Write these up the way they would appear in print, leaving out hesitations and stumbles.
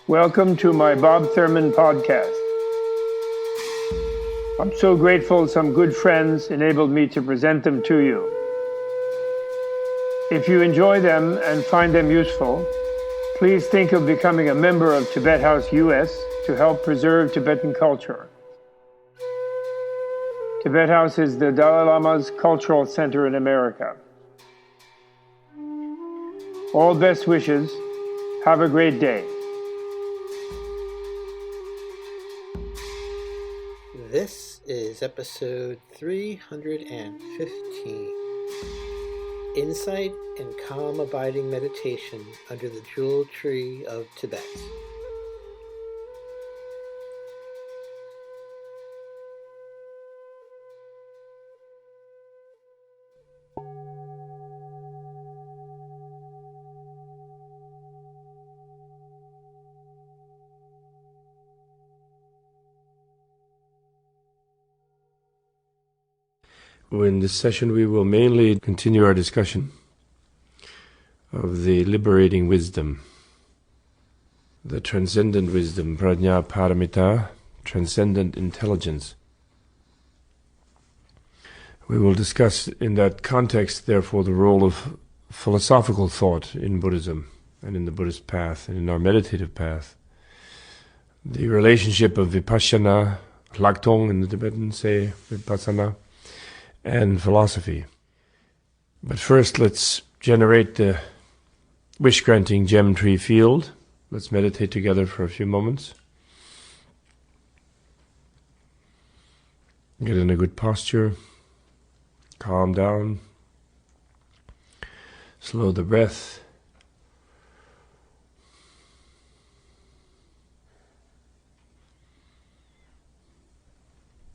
Welcome to my Bob Thurman podcast. I'm so grateful some good friends enabled me to present them to you. If you enjoy them and find them useful, please think of becoming a member of Tibet House US to help preserve Tibetan culture. Tibet House is the Dalai Lama's cultural center in America. All best wishes. Have a great day. This is episode 315, Insight and Calm Abiding Meditation under the Jewel Tree of Tibet. In this session we will mainly continue our discussion of the liberating wisdom, the transcendent wisdom, prajna paramita, transcendent intelligence. We will discuss in that context, therefore, the role of philosophical thought in Buddhism and in the Buddhist path and in our meditative path, the relationship of Vipassana, Laktong in the Tibetans say Vipassana, and philosophy. But first let's generate the wish-granting gem tree field. Let's meditate together for a few moments. Get in a good posture. Calm down. Slow the breath.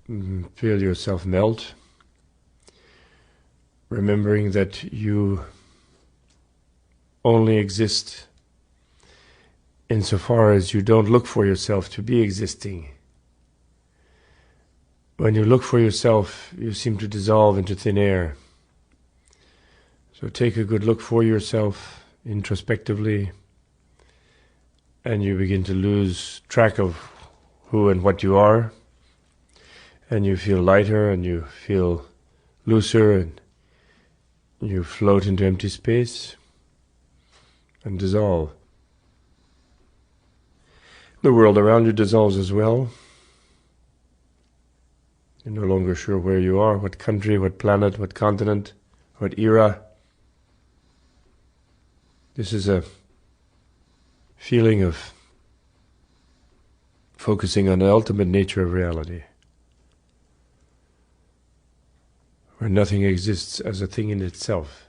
Feel yourself melt. Remembering that you only exist insofar as you don't look for yourself to be existing. When you look for yourself, you seem to dissolve into thin air. So take a good look for yourself introspectively, and you begin to lose track of who and what you are, and you feel lighter and you feel looser, and you float into empty space and dissolve. The world around you dissolves as well. You're no longer sure where you are, what country, what planet, what continent, what era. This is a feeling of focusing on the ultimate nature of reality, where nothing exists as a thing in itself.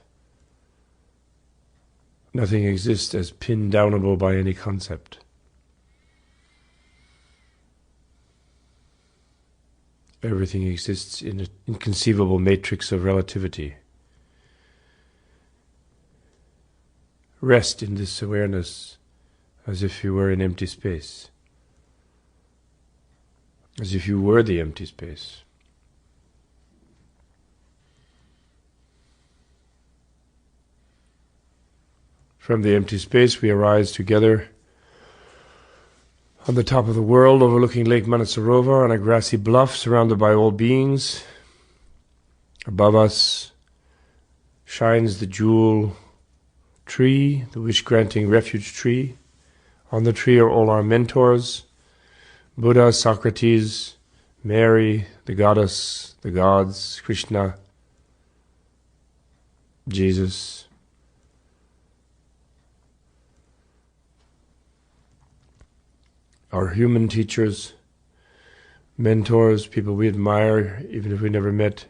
Nothing exists as pinned downable by any concept. Everything exists in an inconceivable matrix of relativity. Rest in this awareness as if you were in empty space, as if you were the empty space. From the empty space we arise together on the top of the world, overlooking Lake Manasarova on a grassy bluff surrounded by all beings. Above us shines the jewel tree, the wish-granting refuge tree. On the tree are all our mentors, Buddha, Socrates, Mary, the goddess, the gods, Krishna, Jesus. Our human teachers, mentors, people we admire, even if we never met.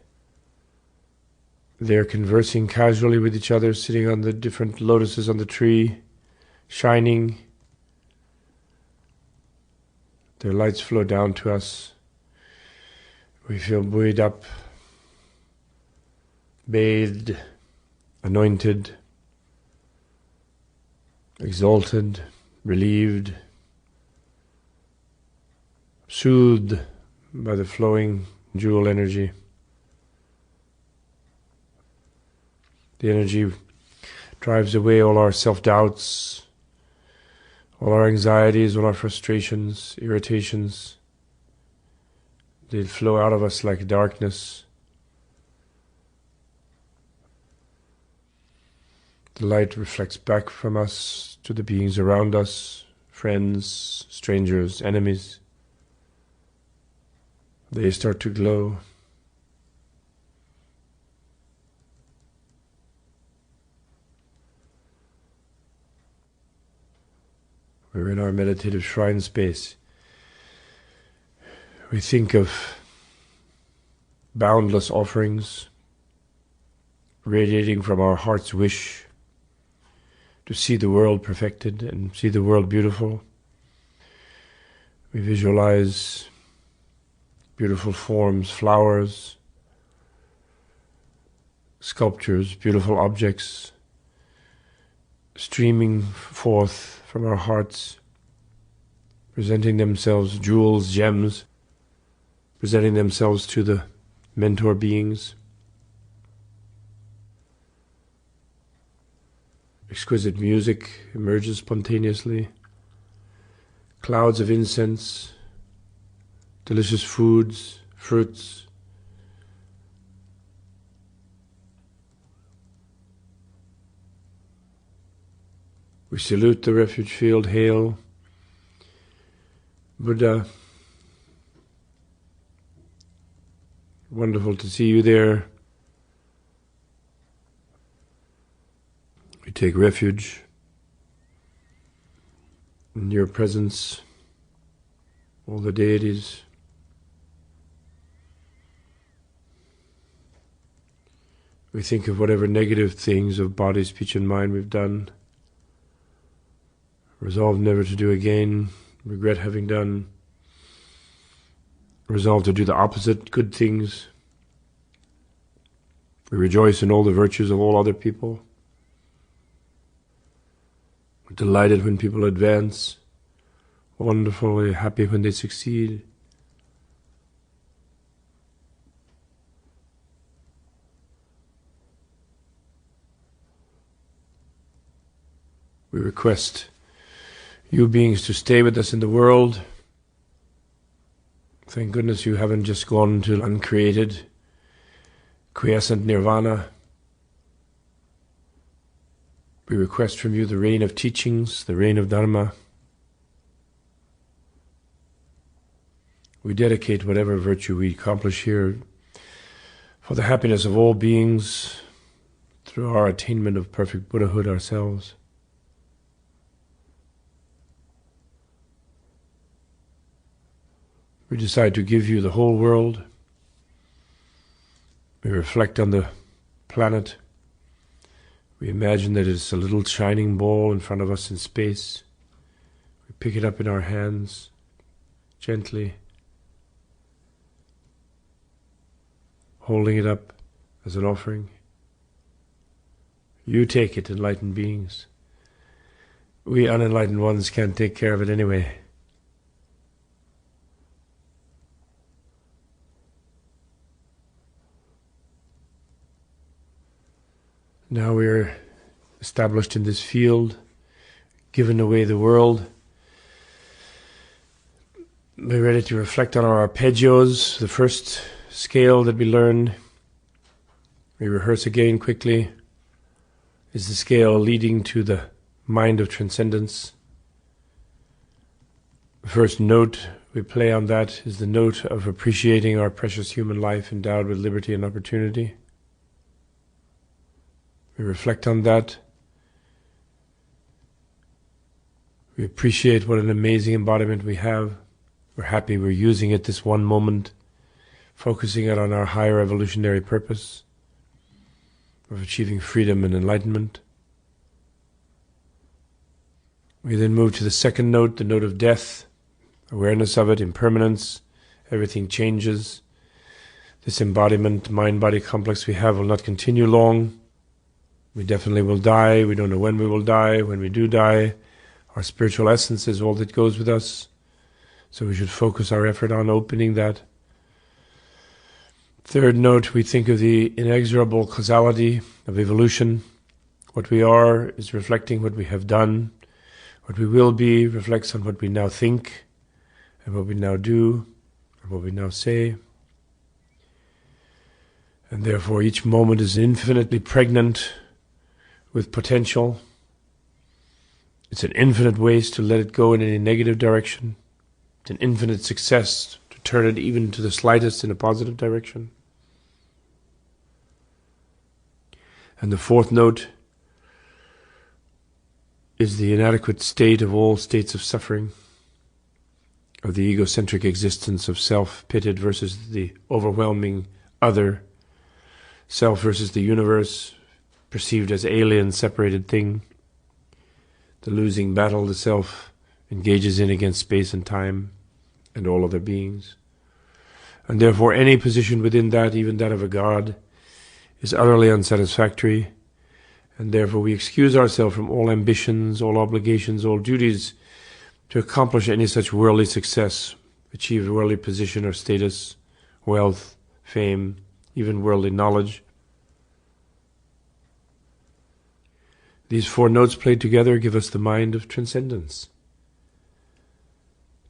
They're conversing casually with each other, sitting on the different lotuses on the tree, shining. Their lights flow down to us. We feel buoyed up, bathed, anointed, exalted, relieved, soothed by the flowing jewel energy. The energy drives away all our self-doubts, All our anxieties, all our frustrations, irritations, they flow out of us like darkness. The light reflects back from us to the beings around us, friends, strangers, enemies. They start to glow. We're in our meditative shrine space. We think of boundless offerings radiating from our heart's wish to see the world perfected and see the world beautiful. We visualize beautiful forms, flowers, sculptures, beautiful objects streaming forth from our hearts, presenting themselves, jewels, gems, presenting themselves to the mentor beings. Exquisite music emerges spontaneously. Clouds of incense, delicious foods, fruits. We salute the refuge field. Hail, Buddha. Wonderful to see you there. We take refuge in your presence, all the deities. We think of whatever negative things of body, speech and mind we've done. Resolve never to do again, regret having done. Resolve to do the opposite, good things. We rejoice in all the virtues of all other people. We're delighted when people advance. Wonderfully happy when they succeed. We request you beings to stay with us in the world. Thank goodness you haven't just gone to uncreated, quiescent nirvana. We request from you the reign of teachings, the reign of Dharma. We dedicate whatever virtue we accomplish here for the happiness of all beings through our attainment of perfect Buddhahood ourselves. We decide to give you the whole world. We reflect on the planet. We imagine that it's a little shining ball in front of us in space. We pick it up in our hands, gently, holding it up as an offering. You take it, enlightened beings. We unenlightened ones can't take care of it anyway. Now we are established in this field, given away the world. We're ready to reflect on our arpeggios, the first scale that we learned. We rehearse again quickly. Is the scale leading to the mind of transcendence? The first note we play on that is the note of appreciating our precious human life endowed with liberty and opportunity. We reflect on that. We appreciate what an amazing embodiment we have. We're happy we're using it this one moment, focusing it on our higher evolutionary purpose of achieving freedom and enlightenment. We then move to the second note, the note of death, awareness of it, impermanence, everything changes. This embodiment, mind-body complex we have will not continue long. We definitely will die. We don't know when we will die. When we do die, our spiritual essence is all that goes with us. So we should focus our effort on opening that. Third note, we think of the inexorable causality of evolution. What we are is reflecting what we have done. What we will be reflects on what we now think, and what we now do, and what we now say. And therefore each moment is infinitely pregnant with potential. It's an infinite waste to let it go in any negative direction. It's an infinite success to turn it even to the slightest in a positive direction. And the fourth note is the inadequate state of all states of suffering, of the egocentric existence of self pitted versus the overwhelming other, self versus the universe, perceived as alien, separated thing, the losing battle the self engages in against space and time and all other beings. And therefore any position within that, even that of a god, is utterly unsatisfactory, and therefore we excuse ourselves from all ambitions, all obligations, all duties to accomplish any such worldly success, achieve worldly position or status, wealth, fame, even worldly knowledge. These four notes played together give us the mind of transcendence.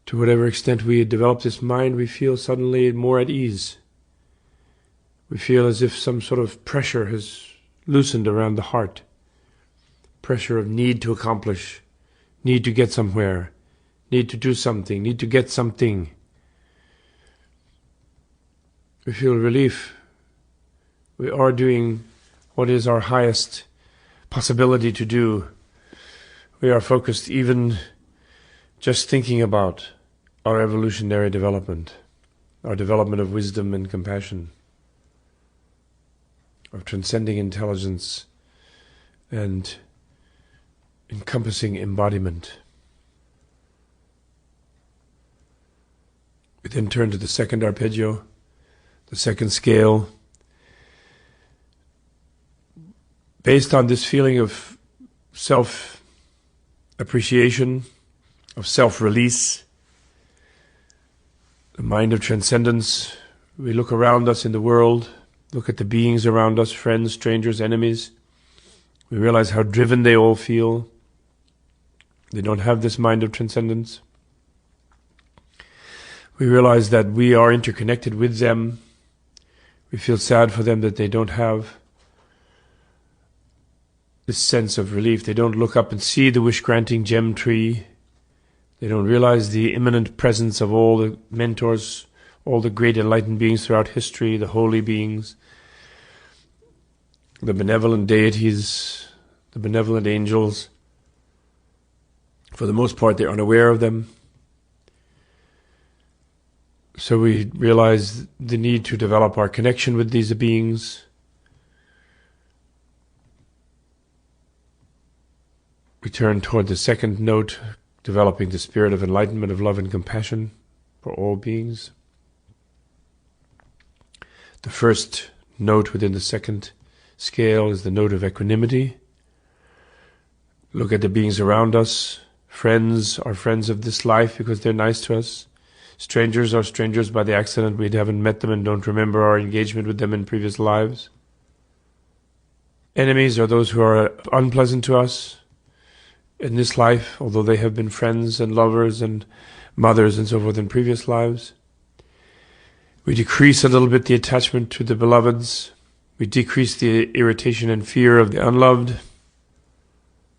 To whatever extent we develop this mind, we feel suddenly more at ease. We feel as if some sort of pressure has loosened around the heart. Pressure of need to accomplish, need to get somewhere, need to do something, need to get something. We feel relief. We are doing what is our highest possibility to do. We are focused even just thinking about our evolutionary development, our development of wisdom and compassion, of transcending intelligence and encompassing embodiment. We then turn to the second arpeggio, the second scale. Based on this feeling of self-appreciation, of self-release, the mind of transcendence, we look around us in the world, look at the beings around us, friends, strangers, enemies. We realize how driven they all feel. They don't have this mind of transcendence. We realize that we are interconnected with them. We feel sad for them that they don't have this sense of relief. They don't look up and see the wish-granting gem tree. They don't realize the imminent presence of all the mentors, all the great enlightened beings throughout history, the holy beings, the benevolent deities, the benevolent angels. For the most part, they're unaware of them. So we realize the need to develop our connection with these beings. We turn toward the second note, developing the spirit of enlightenment, of love and compassion for all beings. The first note within the second scale is the note of equanimity. Look at the beings around us. Friends are friends of this life because they're nice to us. Strangers are strangers by the accident. We haven't met them and don't remember our engagement with them in previous lives. Enemies are those who are unpleasant to us in this life, although they have been friends and lovers and mothers and so forth in previous lives. We decrease a little bit the attachment to the beloveds. We decrease the irritation and fear of the unloved.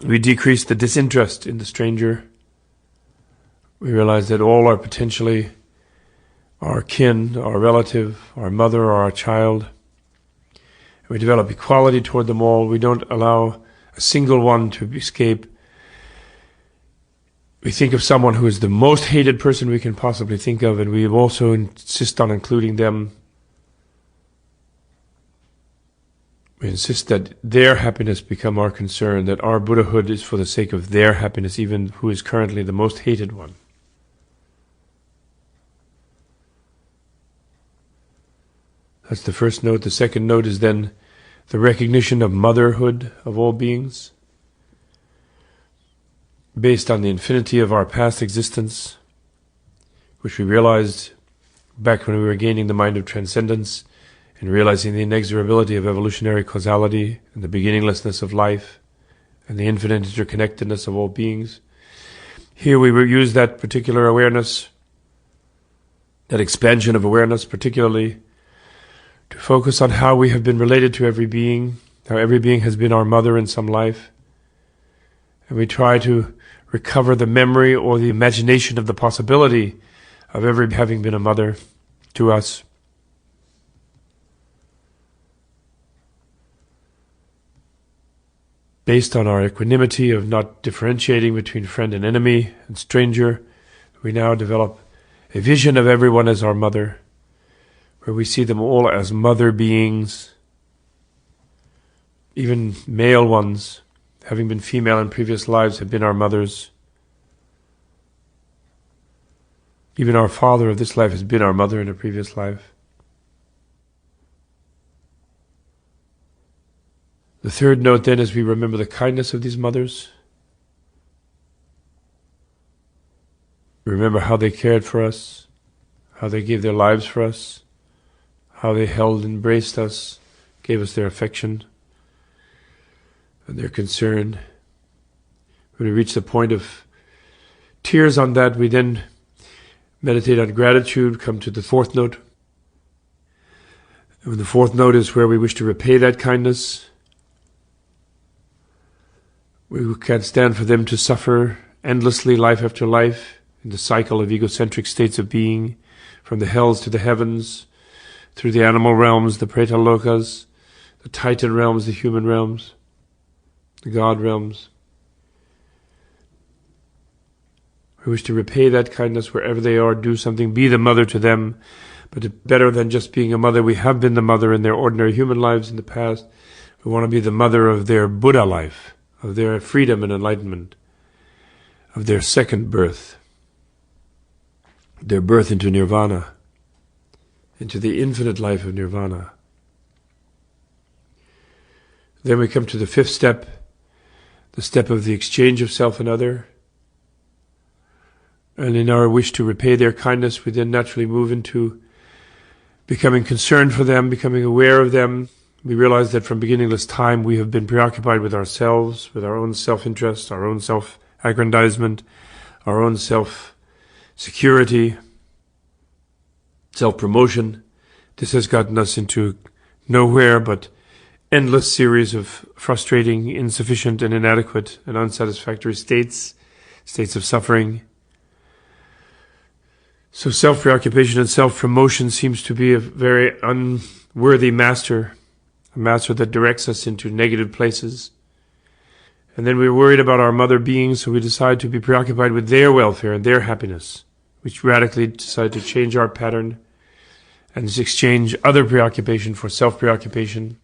We decrease the disinterest in the stranger. We realize that all are potentially our kin, our relative, our mother, or our child. We develop equality toward them all. We don't allow a single one to escape. We think of someone who is the most hated person we can possibly think of, and we also insist on including them. We insist that their happiness become our concern, that our Buddhahood is for the sake of their happiness, even who is currently the most hated one. That's the first note. The second note is then the recognition of motherhood of all beings, based on the infinity of our past existence, which we realized back when we were gaining the mind of transcendence and realizing the inexorability of evolutionary causality and the beginninglessness of life and the infinite interconnectedness of all beings. Here we will use that particular awareness, that expansion of awareness particularly, to focus on how we have been related to every being, how every being has been our mother in some life. And we try to recover the memory or the imagination of the possibility of every having been a mother to us. Based on our equanimity of not differentiating between friend and enemy and stranger, we now develop a vision of everyone as our mother, where we see them all as mother beings, even male ones, having been female in previous lives, have been our mothers. Even our father of this life has been our mother in a previous life. The third note then is we remember the kindness of these mothers. We remember how they cared for us, how they gave their lives for us, how they held and embraced us, gave us their affection and their concern. When we reach the point of tears on that, we then meditate on gratitude, come to the fourth note. And the fourth note is where we wish to repay that kindness. We can't stand for them to suffer endlessly, life after life, in the cycle of egocentric states of being, from the hells to the heavens, through the animal realms, the preta lokas, the titan realms, the human realms, the God realms. We wish to repay that kindness wherever they are, do something, be the mother to them. But better than just being a mother, we have been the mother in their ordinary human lives in the past. We want to be the mother of their Buddha life, of their freedom and enlightenment, of their second birth, their birth into nirvana, into the infinite life of nirvana. Then we come to the fifth step, the step of the exchange of self and other. And in our wish to repay their kindness, we then naturally move into becoming concerned for them, becoming aware of them. We realize that from beginningless time we have been preoccupied with ourselves, with our own self-interest, our own self-aggrandizement, our own self-security, self-promotion. This has gotten us into nowhere but endless series of frustrating, insufficient and inadequate and unsatisfactory states of suffering. So self-preoccupation and self-promotion seems to be a very unworthy master, a master that directs us into negative places. And then we're worried about our mother beings, so we decide to be preoccupied with their welfare and their happiness, which radically decide to change our pattern and exchange other preoccupation for self-preoccupation.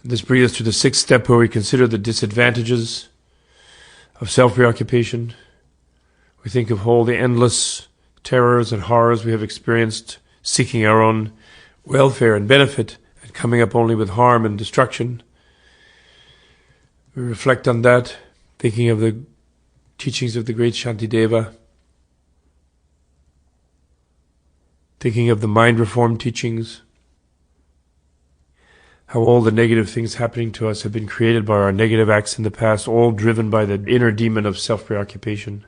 This brings us to the sixth step, where we consider the disadvantages of self-preoccupation. We think of all the endless terrors and horrors we have experienced, seeking our own welfare and benefit, and coming up only with harm and destruction. We reflect on that, thinking of the teachings of the great Shantideva, thinking of the mind reform teachings, how all the negative things happening to us have been created by our negative acts in the past, all driven by the inner demon of self-preoccupation.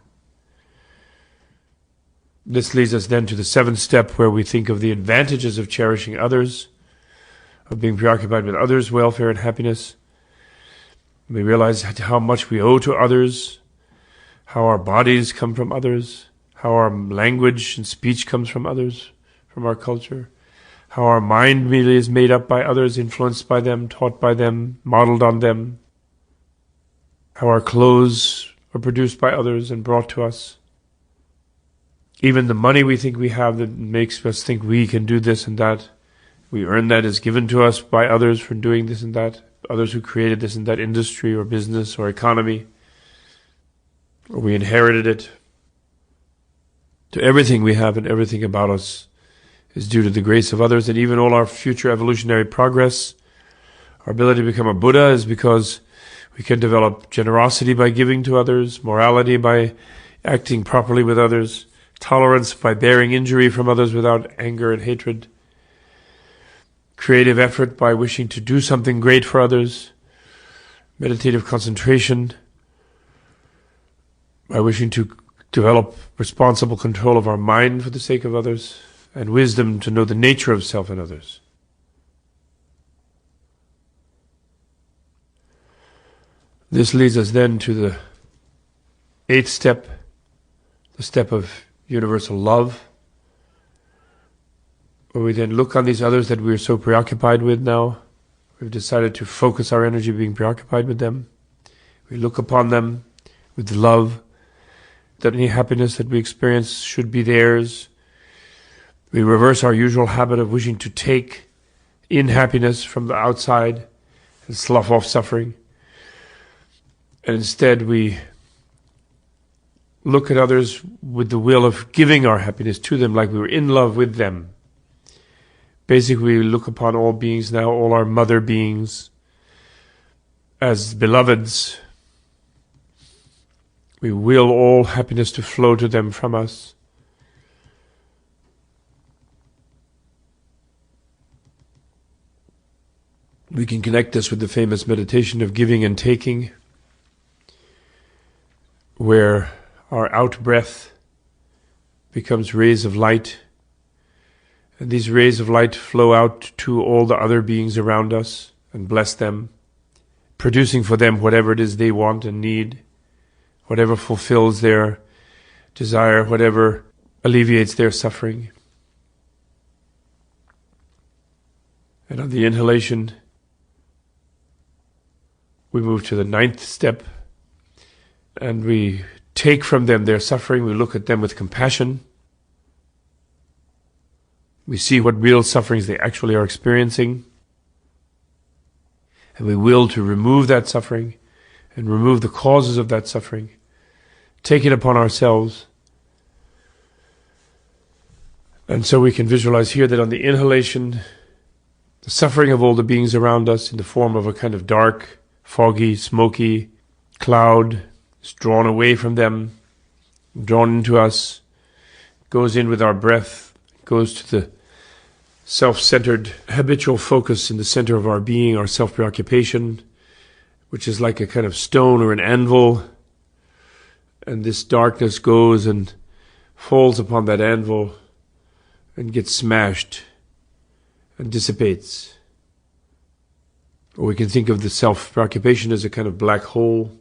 This leads us then to the seventh step, where we think of the advantages of cherishing others, of being preoccupied with others' welfare and happiness. We realize how much we owe to others, how our bodies come from others, how our language and speech comes from others, from our culture, how our mind really is made up by others, influenced by them, taught by them, modeled on them, how our clothes are produced by others and brought to us. Even the money we think we have that makes us think we can do this and that, we earn that is given to us by others for doing this and that, others who created this and that industry or business or economy, or we inherited it. To everything we have and everything about us is due to the grace of others, and even all our future evolutionary progress, our ability to become a Buddha, is because we can develop generosity by giving to others, morality by acting properly with others, tolerance by bearing injury from others without anger and hatred, creative effort by wishing to do something great for others, meditative concentration, by wishing to develop responsible control of our mind for the sake of others, and wisdom to know the nature of self and others. This leads us then to the 8th step, the step of universal love, where we then look on these others that we are so preoccupied with now. We've decided to focus our energy being preoccupied with them. We look upon them with love, that any happiness that we experience should be theirs. We reverse our usual habit of wishing to take in happiness from the outside and slough off suffering. And instead we look at others with the will of giving our happiness to them like we were in love with them. Basically, we look upon all beings now, all our mother beings, as beloveds. We will all happiness to flow to them from us. We can connect this with the famous meditation of giving and taking, where our out-breath becomes rays of light, and these rays of light flow out to all the other beings around us and bless them, producing for them whatever it is they want and need, whatever fulfills their desire, whatever alleviates their suffering. And on the inhalation, we move to the 9th step, and we take from them their suffering. We look at them with compassion. We see what real sufferings they actually are experiencing, and we will to remove that suffering and remove the causes of that suffering, take it upon ourselves. And so we can visualize here that on the inhalation, the suffering of all the beings around us in the form of a kind of dark, foggy, smoky cloud is drawn away from them, drawn into us, goes in with our breath, goes to the self-centered habitual focus in the center of our being, our self-preoccupation, which is like a kind of stone or an anvil, and this darkness goes and falls upon that anvil and gets smashed and dissipates. Or we can think of the self-preoccupation as a kind of black hole,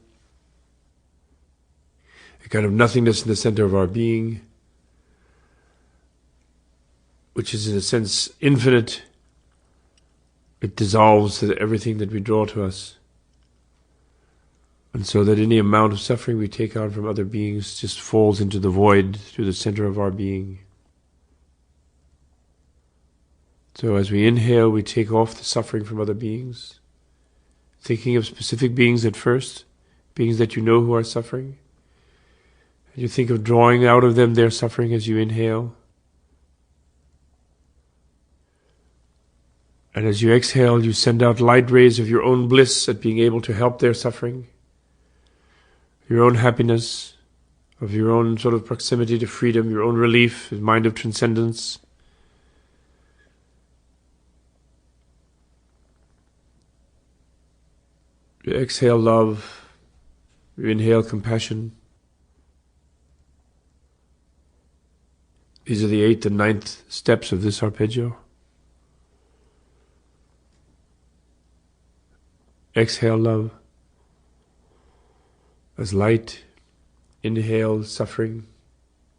a kind of nothingness in the center of our being, which is in a sense infinite. It dissolves everything that we draw to us. And so that any amount of suffering we take on from other beings just falls into the void through the center of our being. So as we inhale, we take off the suffering from other beings, thinking of specific beings at first, beings that you know who are suffering. And you think of drawing out of them their suffering as you inhale. And as you exhale, you send out light rays of your own bliss at being able to help their suffering, your own happiness, of your own sort of proximity to freedom, your own relief, the mind of transcendence. You exhale love, you inhale compassion. These are the 8th and 9th steps of this arpeggio. Exhale love as light. Inhale suffering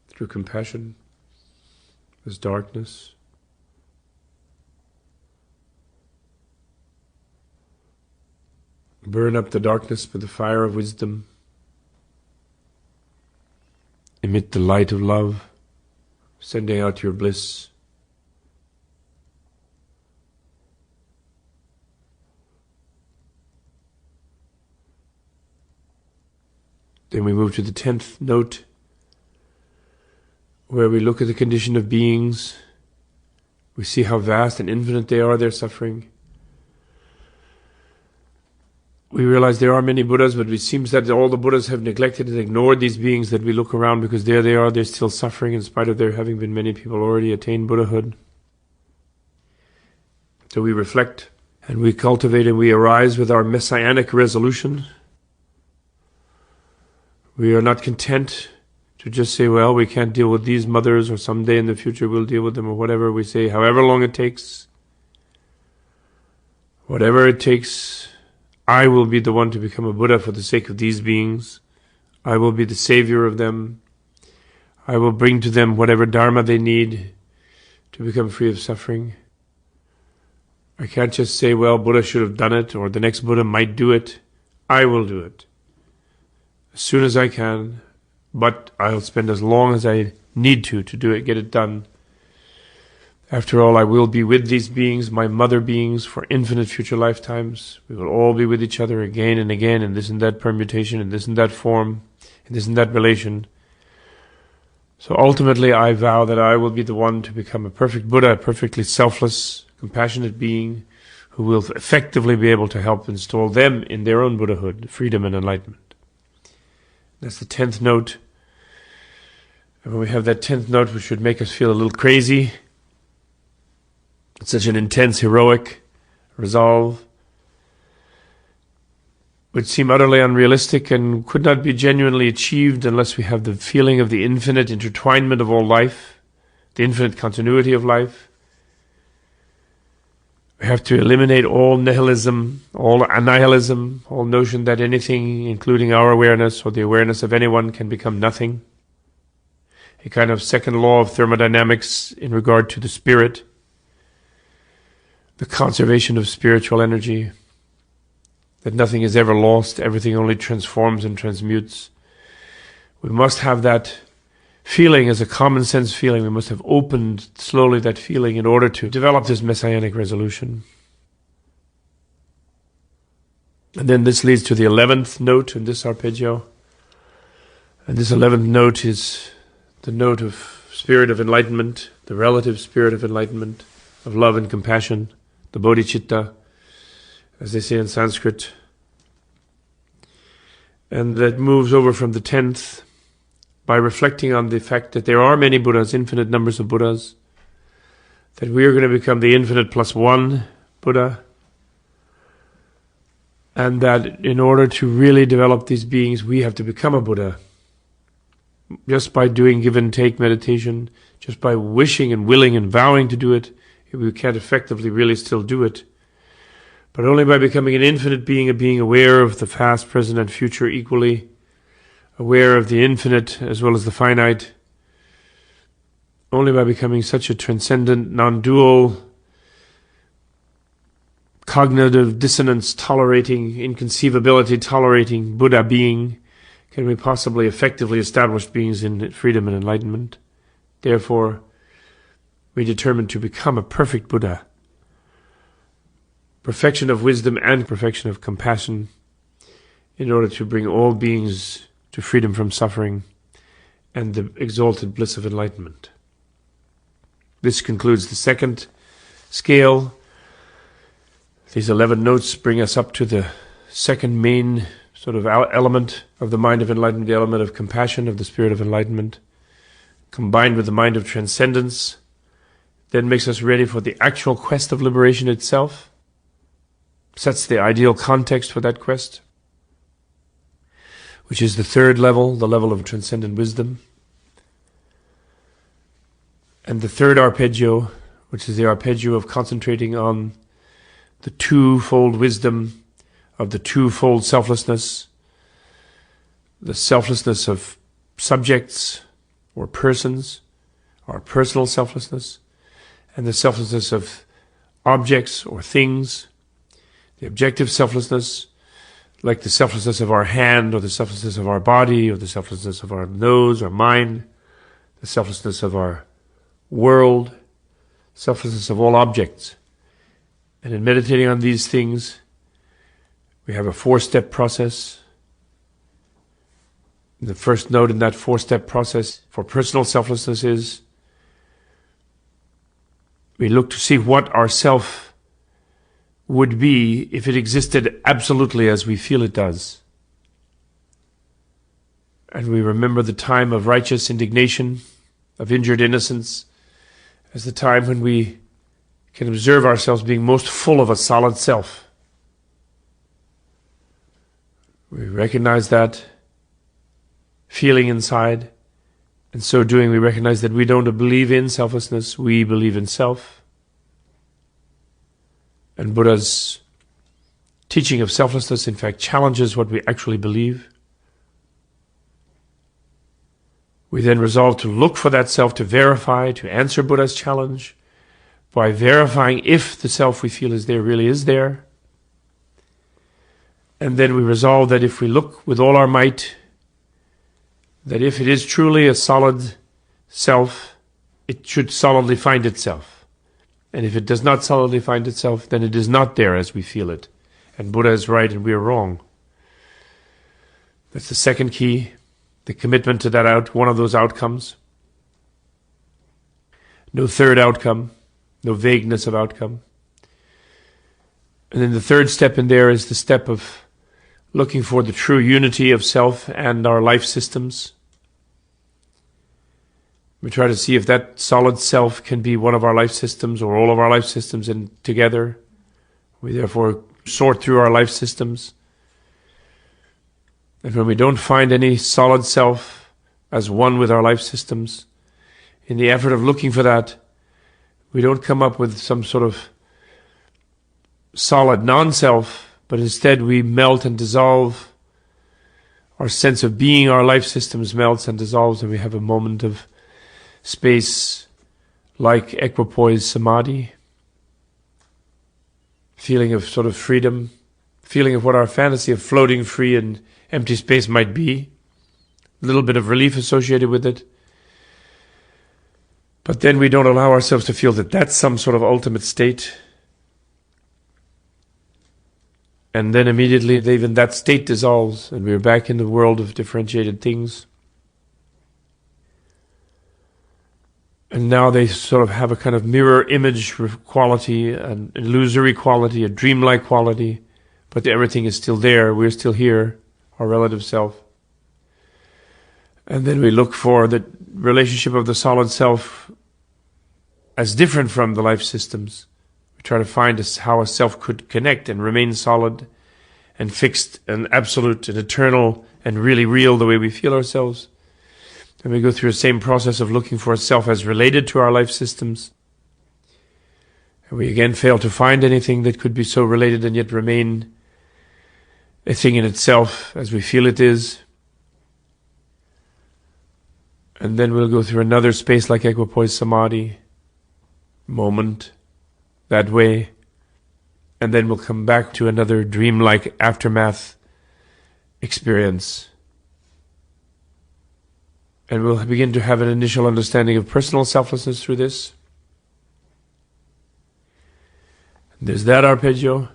through compassion as darkness. Burn up the darkness with the fire of wisdom. Emit the light of love, sending out your bliss. Then we move to the 10th note, where we look at the condition of beings. We see how vast and infinite they are, their suffering. We realize there are many Buddhas, but it seems that all the Buddhas have neglected and ignored these beings that we look around, because there they are, they're still suffering in spite of there having been many people already attained Buddhahood. So we reflect And we cultivate and we arise with our messianic resolution. We are not content to just say, well, we can't deal with these mothers, or someday in the future we'll deal with them, or whatever. We say, however long it takes, whatever it takes, I will be the one to become a Buddha for the sake of these beings. I will be the savior of them. I will bring to them whatever dharma they need to become free of suffering. I can't just say, well, Buddha should have done it, or the next Buddha might do it. I will do it as soon as I can, but I'll spend as long as I need to do it, get it done. After all, I will be with these beings, my mother beings, for infinite future lifetimes. We will all be with each other again and again, in this and that permutation, in this and that form, in this and that relation. So ultimately, I vow that I will be the one to become a perfect Buddha, a perfectly selfless, compassionate being, who will effectively be able to help install them in their own Buddhahood, freedom and enlightenment. That's the 10th note. And when we have that 10th note, which should make us feel a little crazy, it's such an intense, heroic resolve, would seem utterly unrealistic and could not be genuinely achieved unless we have the feeling of the infinite intertwinement of all life, the infinite continuity of life. We have to eliminate all nihilism, all annihilism, all notion that anything, including our awareness or the awareness of anyone, can become nothing. A kind of second law of thermodynamics in regard to the spirit, the conservation of spiritual energy, that nothing is ever lost, everything only transforms and transmutes. We must have that feeling as a common sense feeling. We must have opened slowly that feeling in order to develop this messianic resolution. And then this leads to the 11th note in this arpeggio. And this 11th note is the note of spirit of enlightenment, the relative spirit of enlightenment, of love and compassion, the bodhicitta, as they say in Sanskrit. And that moves over from the 10th by reflecting on the fact that there are many Buddhas, infinite numbers of Buddhas, that we are going to become the infinite plus one Buddha, and that in order to really develop these beings, we have to become a Buddha. Just by doing give and take meditation, just by wishing and willing and vowing to do it, we can't effectively really still do it. But only by becoming an infinite being, a being aware of the past, present, and future equally, aware of the infinite as well as the finite, only by becoming such a transcendent, non-dual, cognitive dissonance tolerating, inconceivability tolerating Buddha being, can we possibly effectively establish beings in freedom and enlightenment. Therefore, we determine to become a perfect Buddha. Perfection of wisdom and perfection of compassion, in order to bring all beings to freedom from suffering and the exalted bliss of enlightenment. This concludes the second scale. These 11 notes bring us up to the second main sort of element of the mind of enlightenment, the element of compassion, of the spirit of enlightenment, combined with the mind of transcendence, then makes us ready for the actual quest of liberation itself, sets the ideal context for that quest, which is the third level, the level of transcendent wisdom. And the third arpeggio, which is the arpeggio of concentrating on the twofold wisdom of the twofold selflessness, the selflessness of subjects or persons, our personal selflessness, and the selflessness of objects or things, the objective selflessness, like the selflessness of our hand, or the selflessness of our body, or the selflessness of our nose or mind, the selflessness of our world, selflessness of all objects. And in meditating on these things, we have a 4-step process. The first note in that 4-step process for personal selflessness is we look to see what our self would be if it existed absolutely as we feel it does. And we remember the time of righteous indignation, of injured innocence, as the time when we can observe ourselves being most full of a solid self. We recognize that feeling inside. In so doing, we recognize that we don't believe in selflessness, we believe in self. And Buddha's teaching of selflessness, in fact, challenges what we actually believe. We then resolve to look for that self, to verify, to answer Buddha's challenge by verifying if the self we feel is there really is there. And then we resolve that if we look with all our might, that if it is truly a solid self, it should solidly find itself. And if it does not solidly find itself, then it is not there as we feel it. And Buddha is right and we are wrong. That's the second key, the commitment to that one of those outcomes. No third outcome, no vagueness of outcome. And then the third step in there is the step of looking for the true unity of self and our life systems. We try to see if that solid self can be one of our life systems or all of our life systems together. We therefore sort through our life systems. And when we don't find any solid self as one with our life systems, in the effort of looking for that, we don't come up with some sort of solid non-self, but instead we melt and dissolve. Our sense of being, our life systems melts and dissolves, and we have a moment of space like equipoise samadhi, feeling of sort of freedom, feeling of what our fantasy of floating free in empty space might be, a little bit of relief associated with it. But then we don't allow ourselves to feel that that's some sort of ultimate state. And then immediately even that state dissolves and we're back in the world of differentiated things. And now they sort of have a kind of mirror image quality, an illusory quality, a dreamlike quality, but everything is still there, we're still here, our relative self. And then we look for the relationship of the solid self as different from the life systems. We try to find how a self could connect and remain solid and fixed and absolute and eternal and really real the way we feel ourselves. And we go through the same process of looking for a self as related to our life systems. And we again fail to find anything that could be so related and yet remain a thing in itself as we feel it is. And then we'll go through another space like equipoise samadhi, moment, that way. And then we'll come back to another dreamlike aftermath experience. And we'll begin to have an initial understanding of personal selflessness through this. There's that arpeggio.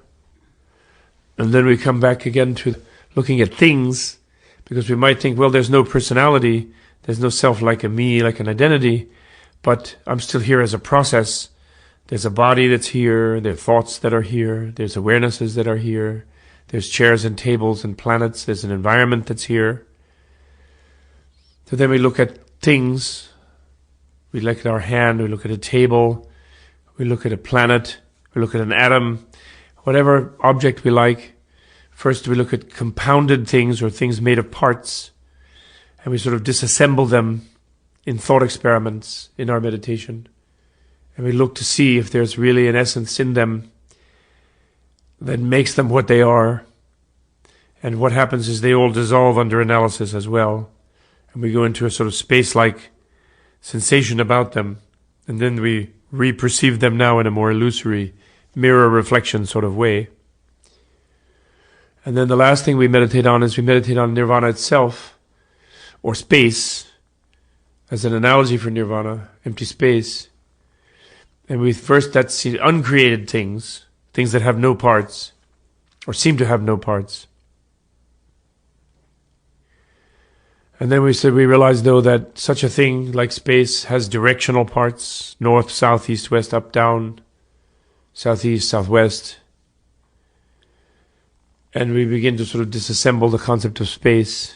And then we come back again to looking at things, because we might think, well, there's no personality, there's no self like a me, like an identity, but I'm still here as a process. There's a body that's here, there are thoughts that are here, there's awarenesses that are here, there's chairs and tables and planets, there's an environment that's here. So then we look at things, we look at our hand, we look at a table, we look at a planet, we look at an atom, whatever object we like. First we look at compounded things or things made of parts, and we sort of disassemble them in thought experiments in our meditation. And we look to see if there's really an essence in them that makes them what they are. And what happens is they all dissolve under analysis as well. And we go into a sort of space-like sensation about them. And then we re-perceive them now in a more illusory mirror reflection sort of way. And then the last thing we meditate on is we meditate on nirvana itself, or space, as an analogy for nirvana, empty space. And we first, that's the uncreated things, things that have no parts, or seem to have no parts. And then we realize though that such a thing like space has directional parts, north, south, east, west, up, down, southeast, southwest. And we begin to sort of disassemble the concept of space.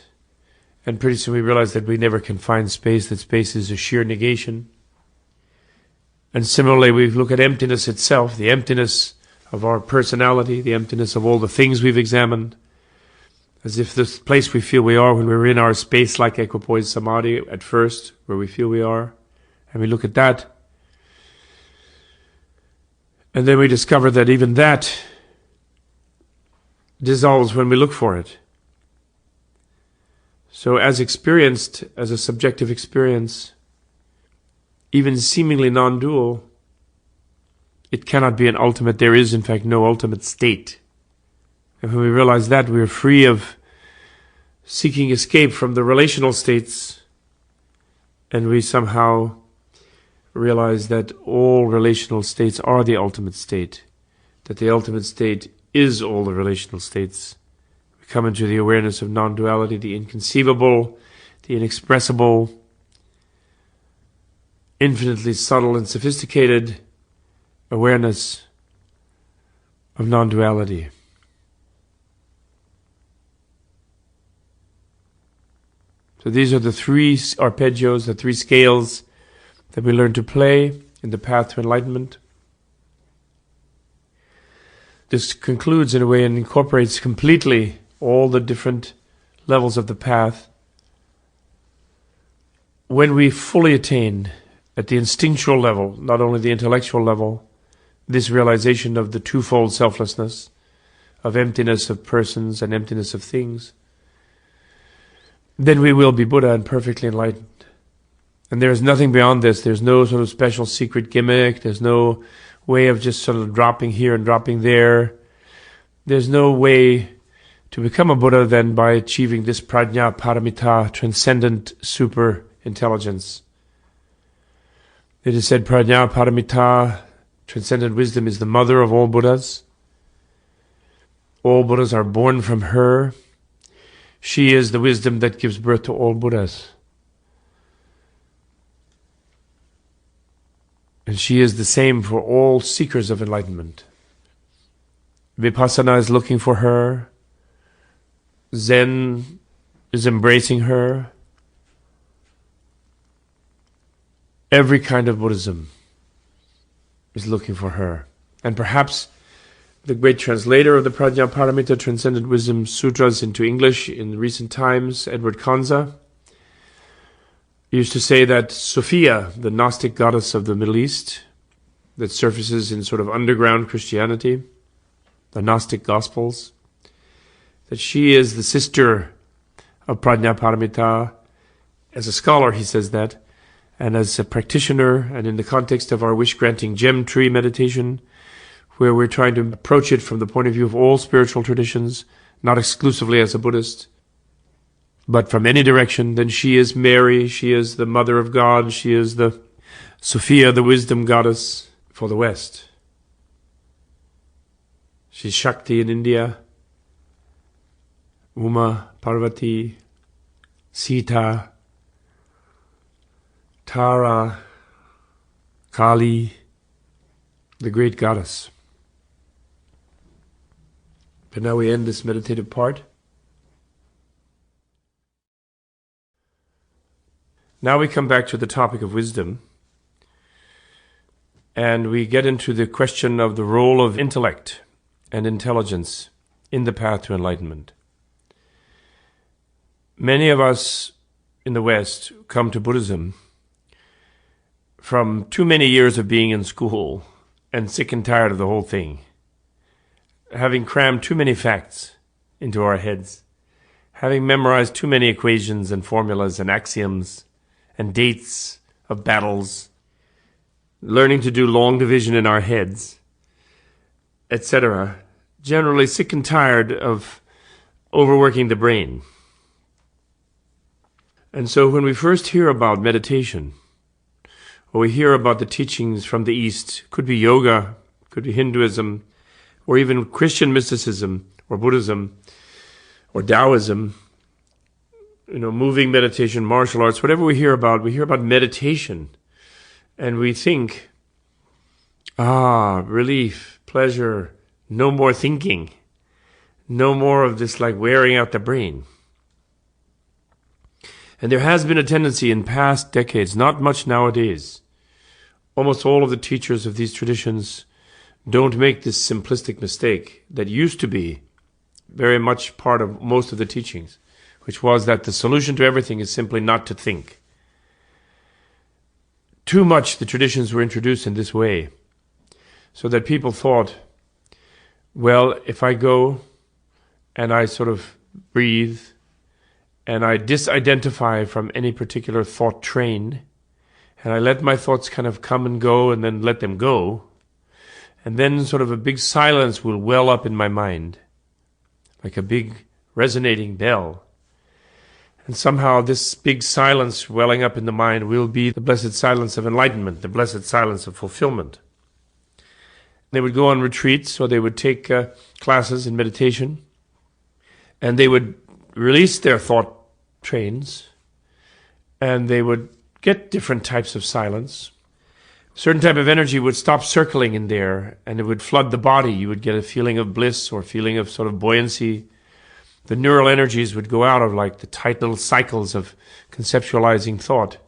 And pretty soon we realize that we never can find space, that space is a sheer negation. And similarly, we look at emptiness itself, the emptiness of our personality, the emptiness of all the things we've examined, as if the place we feel we are when we're in our space-like equipoise samadhi at first, where we feel we are, and we look at that, and then we discover that even that dissolves when we look for it. So as experienced as a subjective experience, even seemingly non-dual, it cannot be an ultimate. There is, in fact, no ultimate state. And when we realize that, we are free of seeking escape from the relational states, and we somehow realize that all relational states are the ultimate state, that the ultimate state is all the relational states. We come into the awareness of non-duality, the inconceivable, the inexpressible, infinitely subtle and sophisticated awareness of non-duality. So these are the three arpeggios, the three scales that we learn to play in the path to enlightenment. This concludes in a way and incorporates completely all the different levels of the path. When we fully attain at the instinctual level, not only the intellectual level, this realization of the twofold selflessness, of emptiness of persons and emptiness of things, then we will be Buddha and perfectly enlightened. And there is nothing beyond this. There's no sort of special secret gimmick. There's no way of just sort of dropping here and dropping there. There's no way to become a Buddha than by achieving this prajna paramita, transcendent super intelligence. It is said prajna paramita, transcendent wisdom, is the mother of all Buddhas. All Buddhas are born from her. She is the wisdom that gives birth to all Buddhas. And she is the same for all seekers of enlightenment. Vipassana is looking for her. Zen is embracing her. Every kind of Buddhism is looking for her. And perhaps the great translator of the Prajnaparamita Transcendent Wisdom Sutras into English in recent times, Edward Kanza, used to say that Sophia, the Gnostic goddess of the Middle East, that surfaces in sort of underground Christianity, the Gnostic Gospels, that she is the sister of Prajnaparamita. As a scholar, he says that, and as a practitioner, and in the context of our wish-granting gem tree meditation, where we're trying to approach it from the point of view of all spiritual traditions, not exclusively as a Buddhist, but from any direction, then she is Mary, she is the Mother of God, she is the Sophia, the wisdom goddess for the West. She's Shakti in India, Uma, Parvati, Sita, Tara, Kali, the great goddess. But now we end this meditative part. Now we come back to the topic of wisdom, and we get into the question of the role of intellect and intelligence in the path to enlightenment. Many of us in the West come to Buddhism from too many years of being in school and sick and tired of the whole thing, having crammed too many facts into our heads, having memorized too many equations and formulas and axioms and dates of battles, learning to do long division in our heads, etc., generally sick and tired of overworking the brain. And so when we first hear about meditation, or we hear about the teachings from the East, could be yoga, could be Hinduism, or even Christian mysticism, or Buddhism, or Taoism, moving meditation, martial arts, whatever we hear about meditation. And we think, relief, pleasure, no more thinking, no more of this like wearing out the brain. And there has been a tendency in past decades, not much nowadays, almost all of the teachers of these traditions don't make this simplistic mistake that used to be very much part of most of the teachings, which was that the solution to everything is simply not to think. Too much the traditions were introduced in this way, so that people thought, well, if I go and I sort of breathe and I disidentify from any particular thought train, and I let my thoughts kind of come and go and then let them go, and then sort of a big silence will well up in my mind, like a big resonating bell. And somehow this big silence welling up in the mind will be the blessed silence of enlightenment, the blessed silence of fulfillment. They would go on retreats, or they would take classes in meditation, and they would release their thought trains, and they would get different types of silence. A certain type of energy would stop circling in there, and it would flood the body. You would get a feeling of bliss or feeling of sort of buoyancy. The neural energies would go out of like the tight little cycles of conceptualizing thought.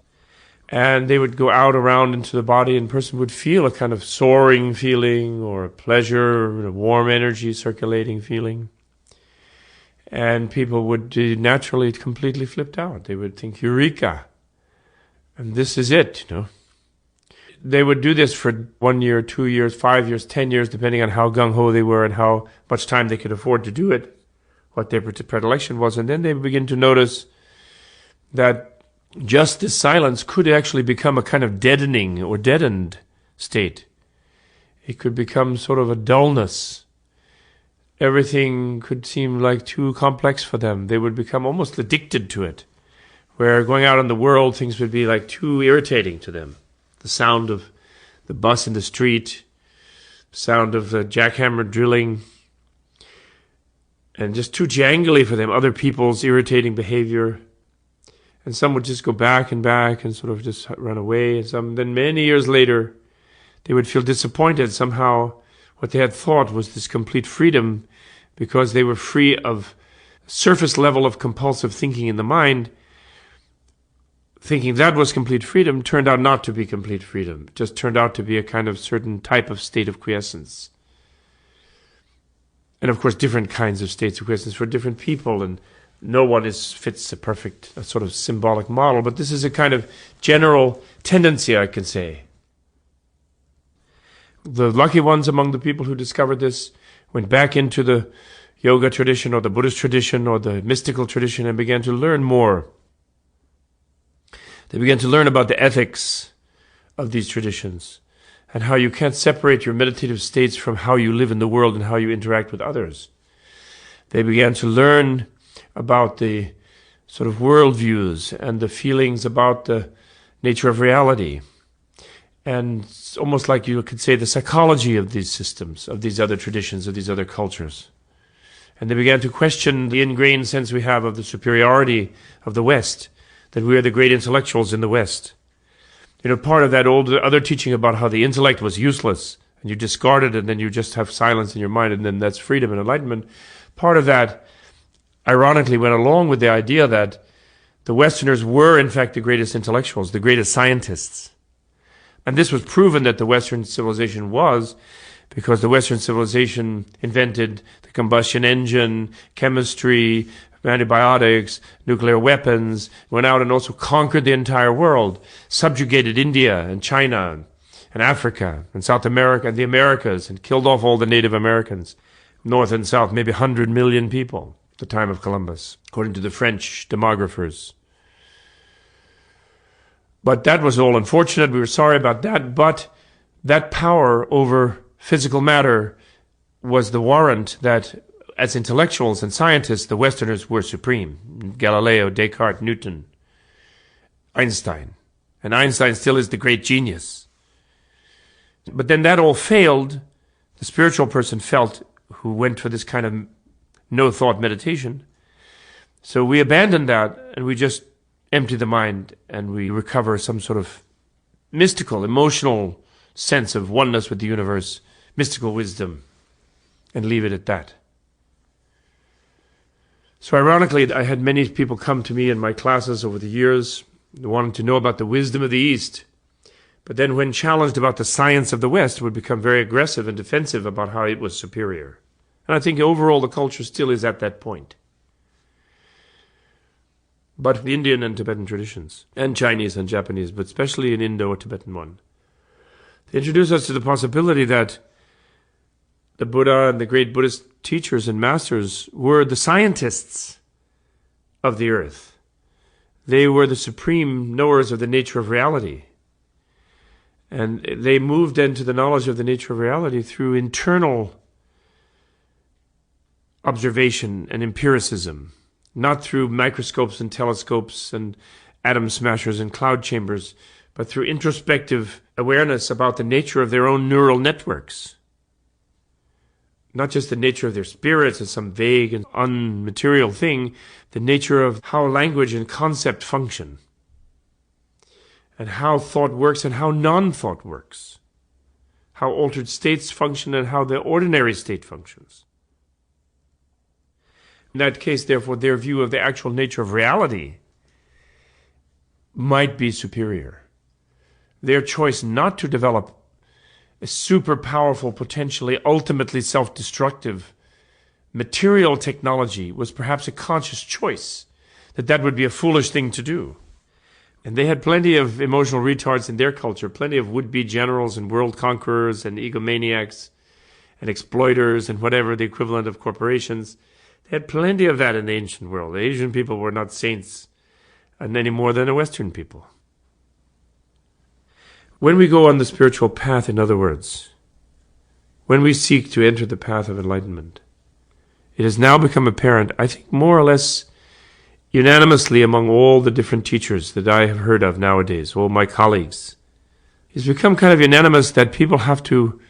And they would go out around into the body, and a person would feel a kind of soaring feeling or a pleasure, or a warm energy circulating feeling. And people would be naturally completely flipped out. They would think, Eureka! And this is it, you know. They would do this for 1 year, 2 years, 5 years, 10 years, depending on how gung-ho they were and how much time they could afford to do it, what their predilection was. And then they would begin to notice that just this silence could actually become a kind of deadening or deadened state. It could become sort of a dullness. Everything could seem like too complex for them. They would become almost addicted to it, where going out in the world, things would be like too irritating to them. The sound of the bus in the street, the sound of the jackhammer drilling, and just too jangly for them, other people's irritating behavior. And some would just go back and sort of just run away. And some, then many years later, they would feel disappointed. Somehow what they had thought was this complete freedom, because they were free of surface level of compulsive thinking in the mind. Thinking that was complete freedom turned out not to be complete freedom. It just turned out to be a kind of certain type of state of quiescence. And of course, different kinds of states of quiescence for different people, and no one fits a perfect sort of symbolic model, but this is a kind of general tendency, I can say. The lucky ones among the people who discovered this went back into the yoga tradition or the Buddhist tradition or the mystical tradition and began to learn more. They began to learn about the ethics of these traditions and how you can't separate your meditative states from how you live in the world and how you interact with others. They began to learn about the sort of worldviews and the feelings about the nature of reality. And it's almost like you could say the psychology of these systems, of these other traditions, of these other cultures. And they began to question the ingrained sense we have of the superiority of the West, that we are the great intellectuals in the West. You know, part of that old other teaching about how the intellect was useless, and you discard it, and then you just have silence in your mind, and then that's freedom and enlightenment. Part of that, ironically, went along with the idea that the Westerners were, in fact, the greatest intellectuals, the greatest scientists. And this was proven that the Western civilization was, because the Western civilization invented the combustion engine, chemistry, antibiotics, nuclear weapons, went out and also conquered the entire world, subjugated India and China and Africa and South America and the Americas, and killed off all the Native Americans, North and South, maybe 100 million people at the time of Columbus, according to the French demographers. But that was all unfortunate. We were sorry about that. But that power over physical matter was the warrant that, as intellectuals and scientists, the Westerners were supreme. Galileo, Descartes, Newton, Einstein. And Einstein still is the great genius. But then that all failed. The spiritual person felt, who went for this kind of no-thought meditation. So we abandoned that, and we just empty the mind, and we recover some sort of mystical, emotional sense of oneness with the universe, mystical wisdom, and leave it at that. So ironically, I had many people come to me in my classes over the years wanting to know about the wisdom of the East, But then when challenged about the science of the West, would become very aggressive and defensive about how it was superior. And I think overall the culture still is at that point. But the Indian and Tibetan traditions, and Chinese and Japanese, but especially in Indo-Tibetan one, they introduce us to the possibility that the Buddha and the great Buddhist teachers and masters were the scientists of the earth. They were the supreme knowers of the nature of reality. And they moved into the knowledge of the nature of reality through internal observation and empiricism, not through microscopes and telescopes and atom smashers and cloud chambers, but through introspective awareness about the nature of their own neural networks. Not just the nature of their spirits as some vague and unmaterial thing, the nature of how language and concept function, and how thought works and how non-thought works, how altered states function and how the ordinary state functions. In that case, therefore, their view of the actual nature of reality might be superior. Their choice not to develop a super powerful, potentially ultimately self-destructive material technology was perhaps a conscious choice, that would be a foolish thing to do. And they had plenty of emotional retards in their culture, plenty of would-be generals and world conquerors and egomaniacs and exploiters and whatever the equivalent of corporations. They had plenty of that in the ancient world. The Asian people were not saints any more than the Western people. When we go on the spiritual path, in other words, when we seek to enter the path of enlightenment, it has now become apparent, I think more or less unanimously among all the different teachers that I have heard of nowadays, all my colleagues, it's become kind of unanimous that people have to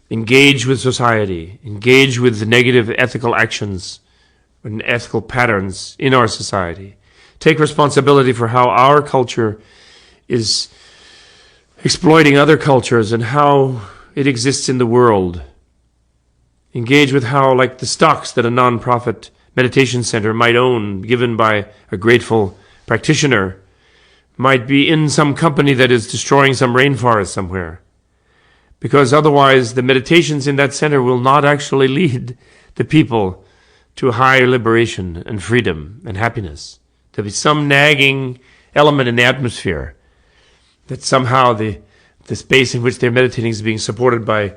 engage with society, engage with the negative ethical actions and ethical patterns in our society, take responsibility for how our culture is exploiting other cultures and how it exists in the world. Engage with how, like the stocks that a non-profit meditation center might own, given by a grateful practitioner, might be in some company that is destroying some rainforest somewhere. Because otherwise the meditations in that center will not actually lead the people to higher liberation and freedom and happiness. There'll be some nagging element in the atmosphere that somehow the space in which they're meditating is being supported by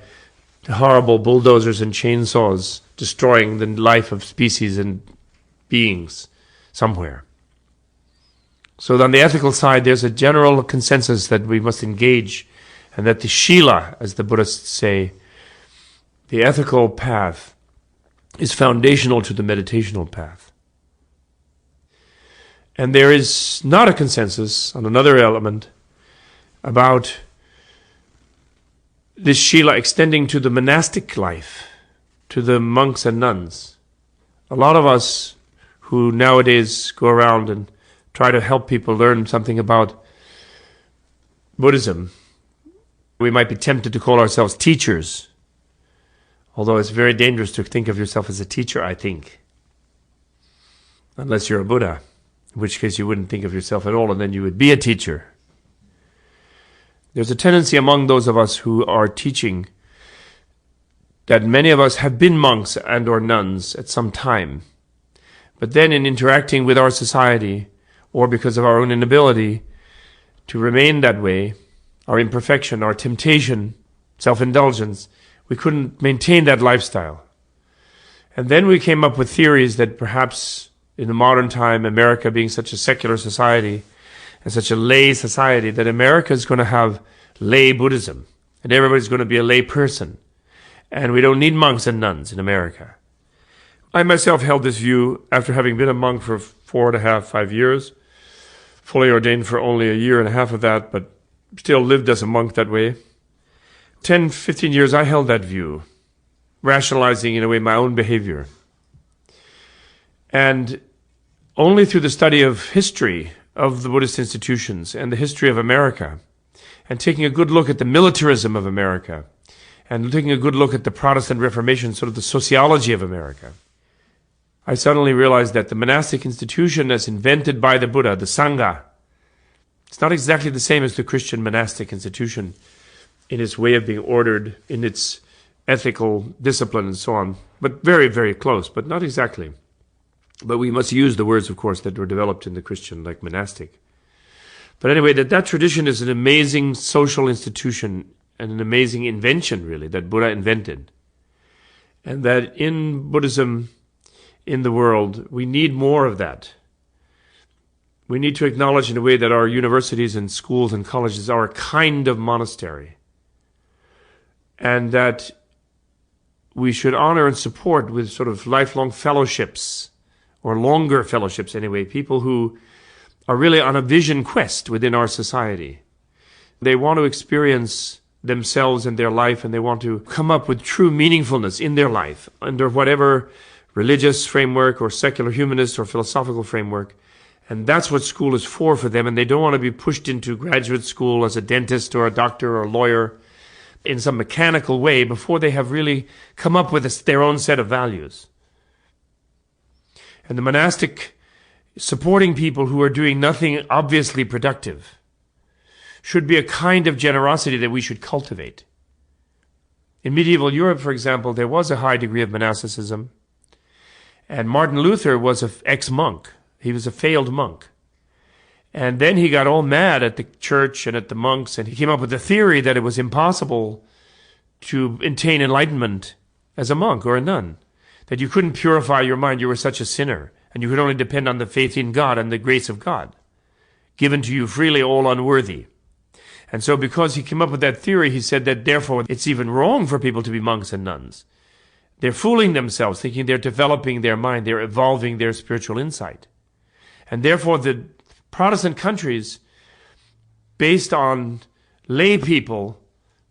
horrible bulldozers and chainsaws destroying the life of species and beings somewhere. So on the ethical side, there's a general consensus that we must engage, and that the Shila, as the Buddhists say, the ethical path, is foundational to the meditational path. And there is not a consensus on another element about this Shila extending to the monastic life, to the monks and nuns. A lot of us who nowadays go around and try to help people learn something about Buddhism, we might be tempted to call ourselves teachers, although it's very dangerous to think of yourself as a teacher, I think, unless you're a Buddha, in which case you wouldn't think of yourself at all, and then you would be a teacher. There's a tendency among those of us who are teaching that many of us have been monks and or nuns at some time, but then in interacting with our society, or because of our own inability to remain that way, our imperfection, our temptation, self-indulgence, we couldn't maintain that lifestyle. And then we came up with theories that perhaps in the modern time, America being such a secular society and such a lay society, that America is going to have lay Buddhism, and everybody's going to be a lay person, and we don't need monks and nuns in America. I myself held this view after having been a monk for 4.5, 5 years, fully ordained for only 1.5 years of that, but still lived as a monk that way. 10, 15 years I held that view, rationalizing in a way my own behavior. And only through the study of history of the Buddhist institutions and the history of America, and taking a good look at the militarism of America, and taking a good look at the Protestant Reformation, sort of the sociology of America, I suddenly realized that the monastic institution as invented by the Buddha, the Sangha, It's not exactly the same as the Christian monastic institution in its way of being ordered, in its ethical discipline and so on, but very, very close, but not exactly. But we must use the words, of course, that were developed in the Christian, like monastic. But anyway, that tradition is an amazing social institution and an amazing invention, really, that Buddha invented. And that in Buddhism, in the world, we need more of that. We need to acknowledge in a way that our universities and schools and colleges are a kind of monastery. And that we should honor and support with sort of lifelong fellowships, or longer fellowships anyway, people who are really on a vision quest within our society. They want to experience themselves and their life, and they want to come up with true meaningfulness in their life under whatever religious framework or secular humanist or philosophical framework. And that's what school is for them, and they don't want to be pushed into graduate school as a dentist or a doctor or a lawyer in some mechanical way before they have really come up with their own set of values. And the monastic supporting people who are doing nothing obviously productive should be a kind of generosity that we should cultivate. In medieval Europe, for example, there was a high degree of monasticism, and Martin Luther was an ex-monk. He was a failed monk. And then he got all mad at the church and at the monks, and he came up with the theory that it was impossible to attain enlightenment as a monk or a nun, that you couldn't purify your mind, you were such a sinner, and you could only depend on the faith in God and the grace of God, given to you freely, all unworthy. And so because he came up with that theory, he said that therefore it's even wrong for people to be monks and nuns. They're fooling themselves, thinking they're developing their mind, they're evolving their spiritual insight. And therefore the Protestant countries, based on lay people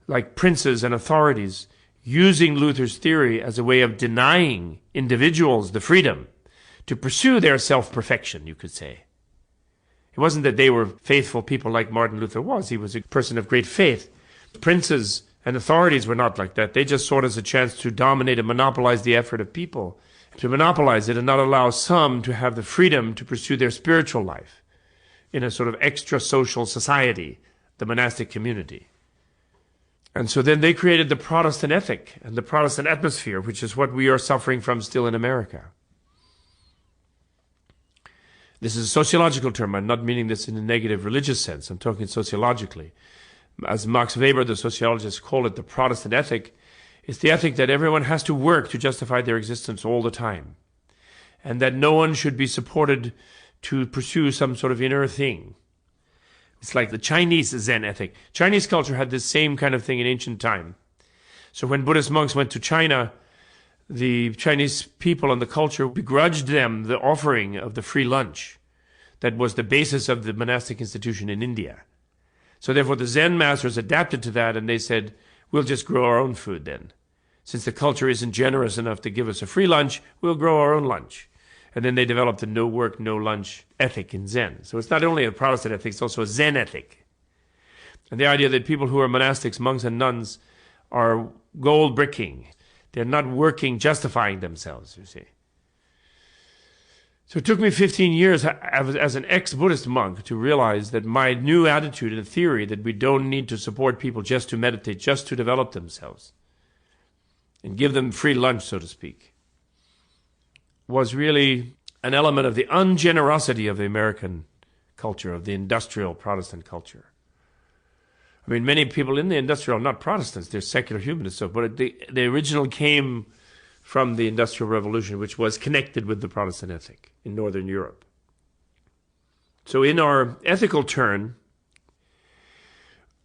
like princes and authorities, using Luther's theory as a way of denying individuals the freedom to pursue their self-perfection, you could say. It wasn't that they were faithful people like Martin Luther was. He was a person of great faith. Princes and authorities were not like that. They just saw it as a chance to dominate and monopolize the effort of people, to monopolize it and not allow some to have the freedom to pursue their spiritual life in a sort of extra-social society, the monastic community. And so then they created the Protestant ethic and the Protestant atmosphere, which is what we are suffering from still in America. This is a sociological term. I'm not meaning this in a negative religious sense. I'm talking sociologically. As Max Weber, the sociologist, called it, the Protestant ethic is the ethic that everyone has to work to justify their existence all the time, and that no one should be supported to pursue some sort of inner thing. It's like the Chinese Zen ethic. Chinese culture had this same kind of thing in ancient time. So when Buddhist monks went to China, the Chinese people and the culture begrudged them the offering of the free lunch that was the basis of the monastic institution in India. So therefore the Zen masters adapted to that, and they said, we'll just grow our own food then. Since the culture isn't generous enough to give us a free lunch, we'll grow our own lunch. And then they developed the no work, no lunch ethic in Zen. So it's not only a Protestant ethic, it's also a Zen ethic. And the idea that people who are monastics, monks and nuns, are gold bricking. They're not working, justifying themselves, you see. So it took me 15 years as an ex-Buddhist monk to realize that my new attitude and theory that we don't need to support people just to meditate, just to develop themselves, and give them free lunch, so to speak, was really an element of the ungenerosity of the American culture, of the industrial Protestant culture. I mean, many people in the industrial are not Protestants, they're secular humanists, but the original came from the Industrial Revolution, which was connected with the Protestant ethic in Northern Europe. So in our ethical turn,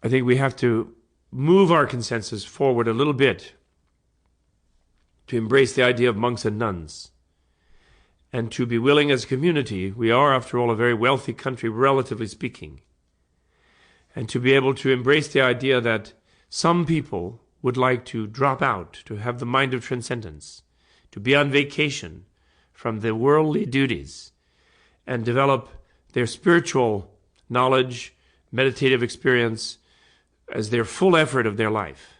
I think we have to move our consensus forward a little bit to embrace the idea of monks and nuns, and to be willing as a community, we are after all a very wealthy country, relatively speaking, and to be able to embrace the idea that some people would like to drop out, to have the mind of transcendence, to be on vacation from the worldly duties, and develop their spiritual knowledge, meditative experience as their full effort of their life.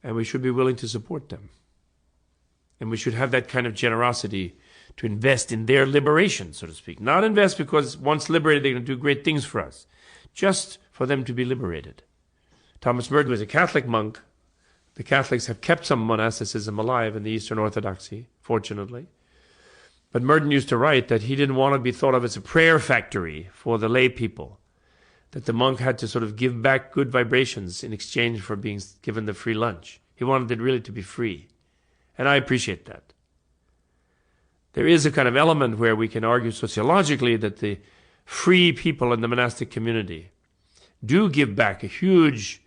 And we should be willing to support them. And we should have that kind of generosity to invest in their liberation, so to speak. Not invest because once liberated they're going to do great things for us, just for them to be liberated. Thomas Merton was a Catholic monk. The Catholics have kept some monasticism alive in the Eastern Orthodoxy, fortunately. But Merton used to write that he didn't want to be thought of as a prayer factory for the lay people, that the monk had to sort of give back good vibrations in exchange for being given the free lunch. He wanted it really to be free. And I appreciate that. There is a kind of element where we can argue sociologically that the free people in the monastic community do give back a huge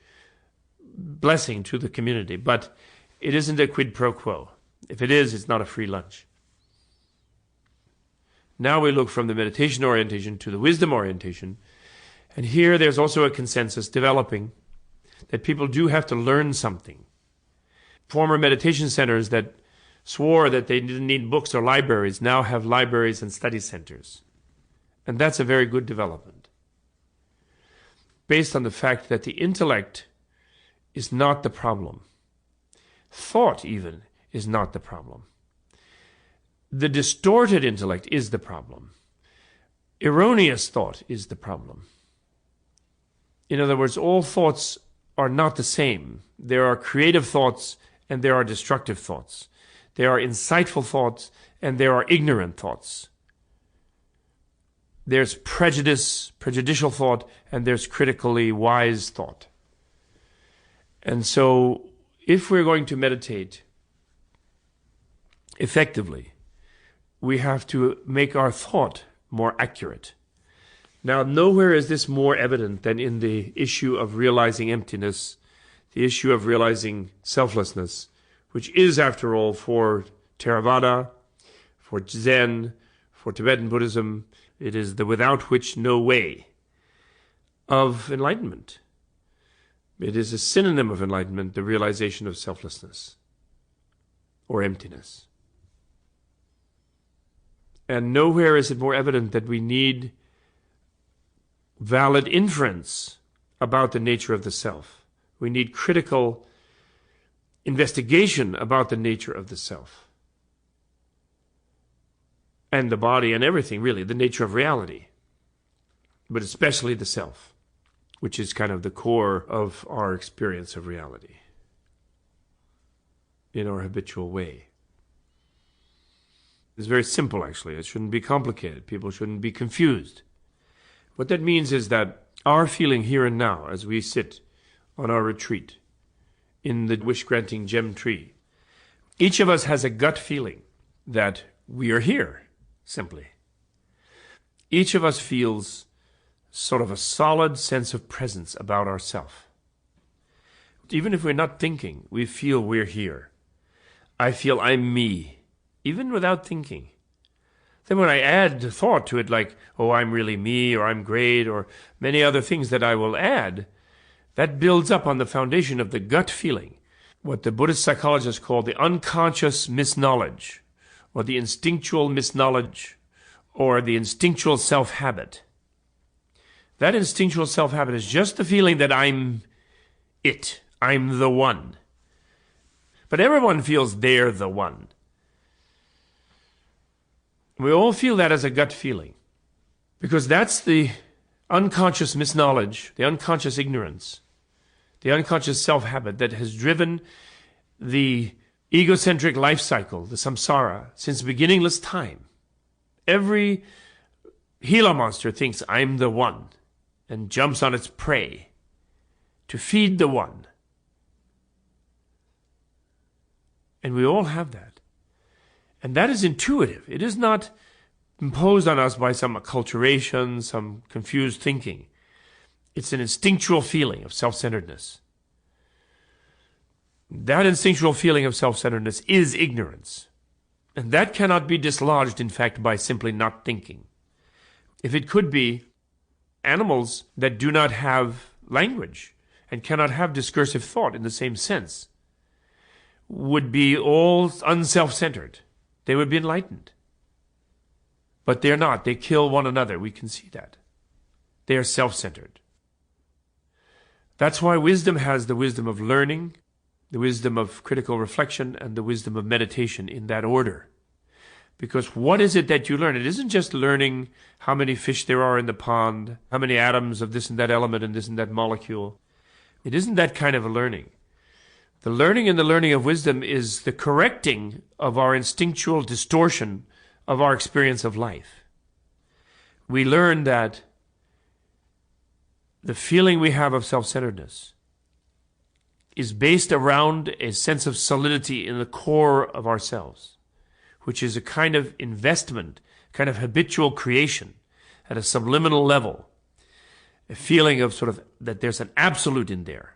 blessing to the community, but it isn't a quid pro quo. If it is, it's not a free lunch. Now we look from the meditation orientation to the wisdom orientation, and here there's also a consensus developing that people do have to learn something. Former meditation centers that swore that they didn't need books or libraries now have libraries and study centers. And that's a very good development, based on the fact that the intellect is not the problem. Thought, even, is not the problem. The distorted intellect is the problem. Erroneous thought is the problem. In other words, all thoughts are not the same. There are creative thoughts and there are destructive thoughts. There are insightful thoughts and there are ignorant thoughts. There's prejudicial thought, and there's critically wise thought. And so, if we're going to meditate effectively, we have to make our thought more accurate. Now, nowhere is this more evident than in the issue of realizing emptiness, the issue of realizing selflessness, which is, after all, for Theravada, for Zen, for Tibetan Buddhism, it is the without which no way of enlightenment. It is a synonym of enlightenment, the realization of selflessness or emptiness. And nowhere is it more evident that we need valid inference about the nature of the self. We need critical investigation about the nature of the self. And the body and everything, really, the nature of reality. But especially the self, which is kind of the core of our experience of reality in our habitual way. It's very simple, actually. It shouldn't be complicated. People shouldn't be confused. What that means is that our feeling here and now, as we sit on our retreat in the wish-granting gem tree, each of us has a gut feeling that we are here, simply. Each of us feels sort of a solid sense of presence about ourself. Even if we're not thinking, we feel we're here. I feel I'm me, even without thinking. Then when I add the thought to it, like, oh, I'm really me, or I'm great, or many other things that I will add, that builds up on the foundation of the gut feeling, what the Buddhist psychologists call the unconscious misknowledge, or the instinctual misknowledge, or the instinctual self-habit. That instinctual self-habit is just the feeling that I'm it, I'm the one. But everyone feels they're the one. We all feel that as a gut feeling, because that's the unconscious misknowledge, the unconscious ignorance, the unconscious self-habit that has driven the egocentric life cycle, the samsara, since beginningless time. Every Gila monster thinks I'm the one and jumps on its prey to feed the one. And we all have that. And that is intuitive. It is not imposed on us by some acculturation, some confused thinking. It's an instinctual feeling of self-centeredness. That instinctual feeling of self-centeredness is ignorance. And that cannot be dislodged, in fact, by simply not thinking. If it could be, animals that do not have language and cannot have discursive thought in the same sense would be all unself-centered. They would be enlightened. But they're not. They kill one another. We can see that. They are self-centered. That's why wisdom has the wisdom of learning, the wisdom of critical reflection, and the wisdom of meditation in that order. Because what is it that you learn? It isn't just learning how many fish there are in the pond, how many atoms of this and that element and this and that molecule. It isn't that kind of a learning. The learning and the learning of wisdom is the correcting of our instinctual distortion of our experience of life. We learn that the feeling we have of self-centeredness is based around a sense of solidity in the core of ourselves, which is a kind of investment, kind of habitual creation at a subliminal level, a feeling of sort of that there's an absolute in there,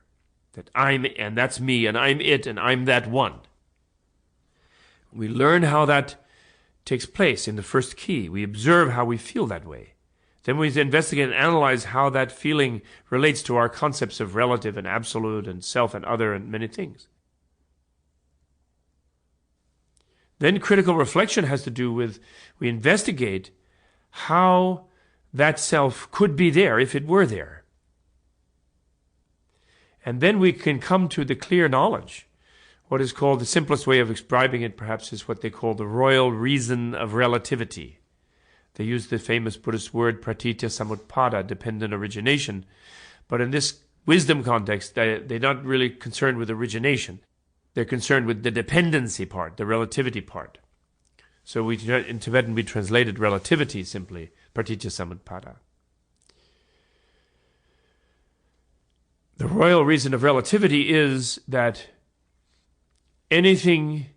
that I'm, and that's me, and I'm it, and I'm that one. We learn how that takes place in the first key. We observe how we feel that way. Then we investigate and analyze how that feeling relates to our concepts of relative and absolute and self and other and many things. Then critical reflection has to do with, we investigate how that self could be there if it were there. And then we can come to the clear knowledge. What is called, the simplest way of describing it perhaps, is what they call the royal reason of relativity. They use the famous Buddhist word pratitya samutpada, dependent origination. But in this wisdom context, they're not really concerned with origination. They're concerned with the dependency part, the relativity part. So in Tibetan we translated relativity simply, pratitya samutpada. The royal reason of relativity is that anything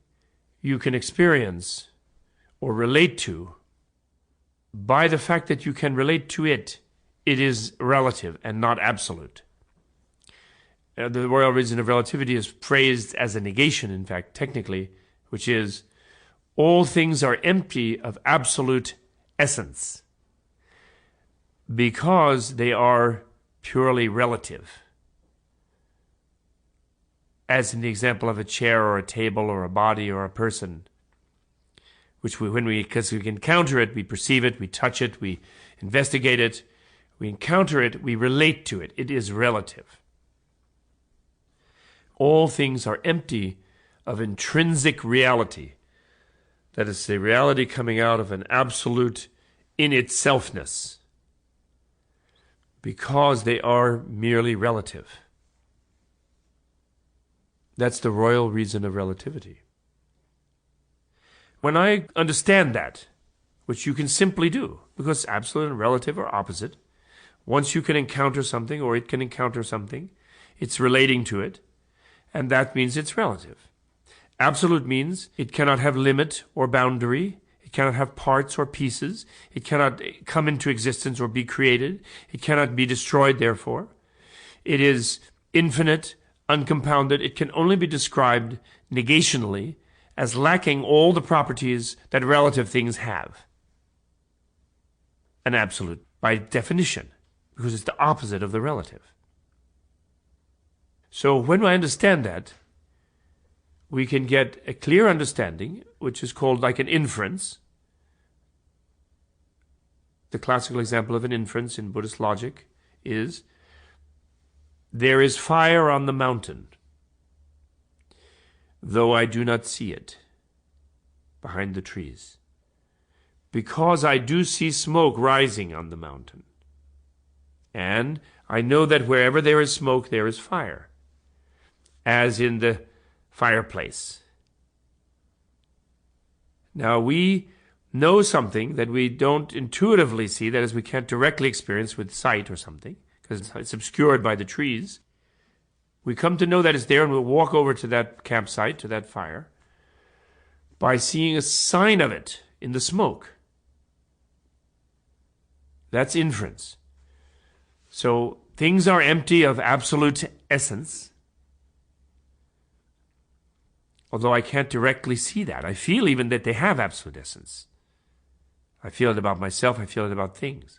you can experience or relate to, by the fact that you can relate to it, it is relative and not absolute. The royal reason of relativity is phrased as a negation, in fact, technically, which is, all things are empty of absolute essence because they are purely relative. As in the example of a chair or a table or a body or a person, which because we encounter it, we perceive it, we touch it, we investigate it, we encounter it, we relate to it. It is relative. All things are empty of intrinsic reality. That is, the reality coming out of an absolute in itselfness, because they are merely relative. That's the royal reason of relativity. When I understand that, which you can simply do, because absolute and relative are opposite, once you can encounter something or it can encounter something, it's relating to it, and that means it's relative. Absolute means it cannot have limit or boundary, it cannot have parts or pieces, it cannot come into existence or be created, it cannot be destroyed therefore. It is infinite, uncompounded, it can only be described negationally as lacking all the properties that relative things have. An absolute, by definition, because it's the opposite of the relative. So when I understand that, we can get a clear understanding, which is called like an inference. The classical example of an inference in Buddhist logic is, there is fire on the mountain, though I do not see it behind the trees, because I do see smoke rising on the mountain. And I know that wherever there is smoke, there is fire, as in the fireplace. Now we know something that we don't intuitively see, that is, we can't directly experience with sight or something, because it's obscured by the trees. We come to know that it's there, and we'll walk over to that campsite, to that fire, by seeing a sign of it in the smoke. That's inference. So things are empty of absolute essence, although I can't directly see that. I feel even that they have absolute essence. I feel it about myself, I feel it about things.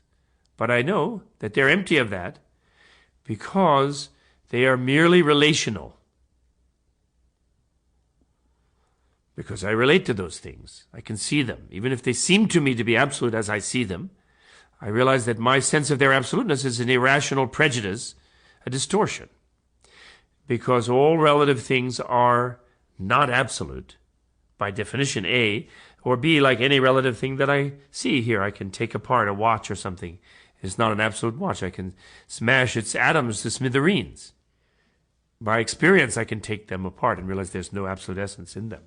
But I know that they're empty of that because they are merely relational. Because I relate to those things. I can see them. Even if they seem to me to be absolute as I see them, I realize that my sense of their absoluteness is an irrational prejudice, a distortion. Because all relative things are not absolute. By definition, A, or be like any relative thing that I see here. I can take apart a watch or something. It's not an absolute watch. I can smash its atoms to smithereens. By experience, I can take them apart and realize there's no absolute essence in them.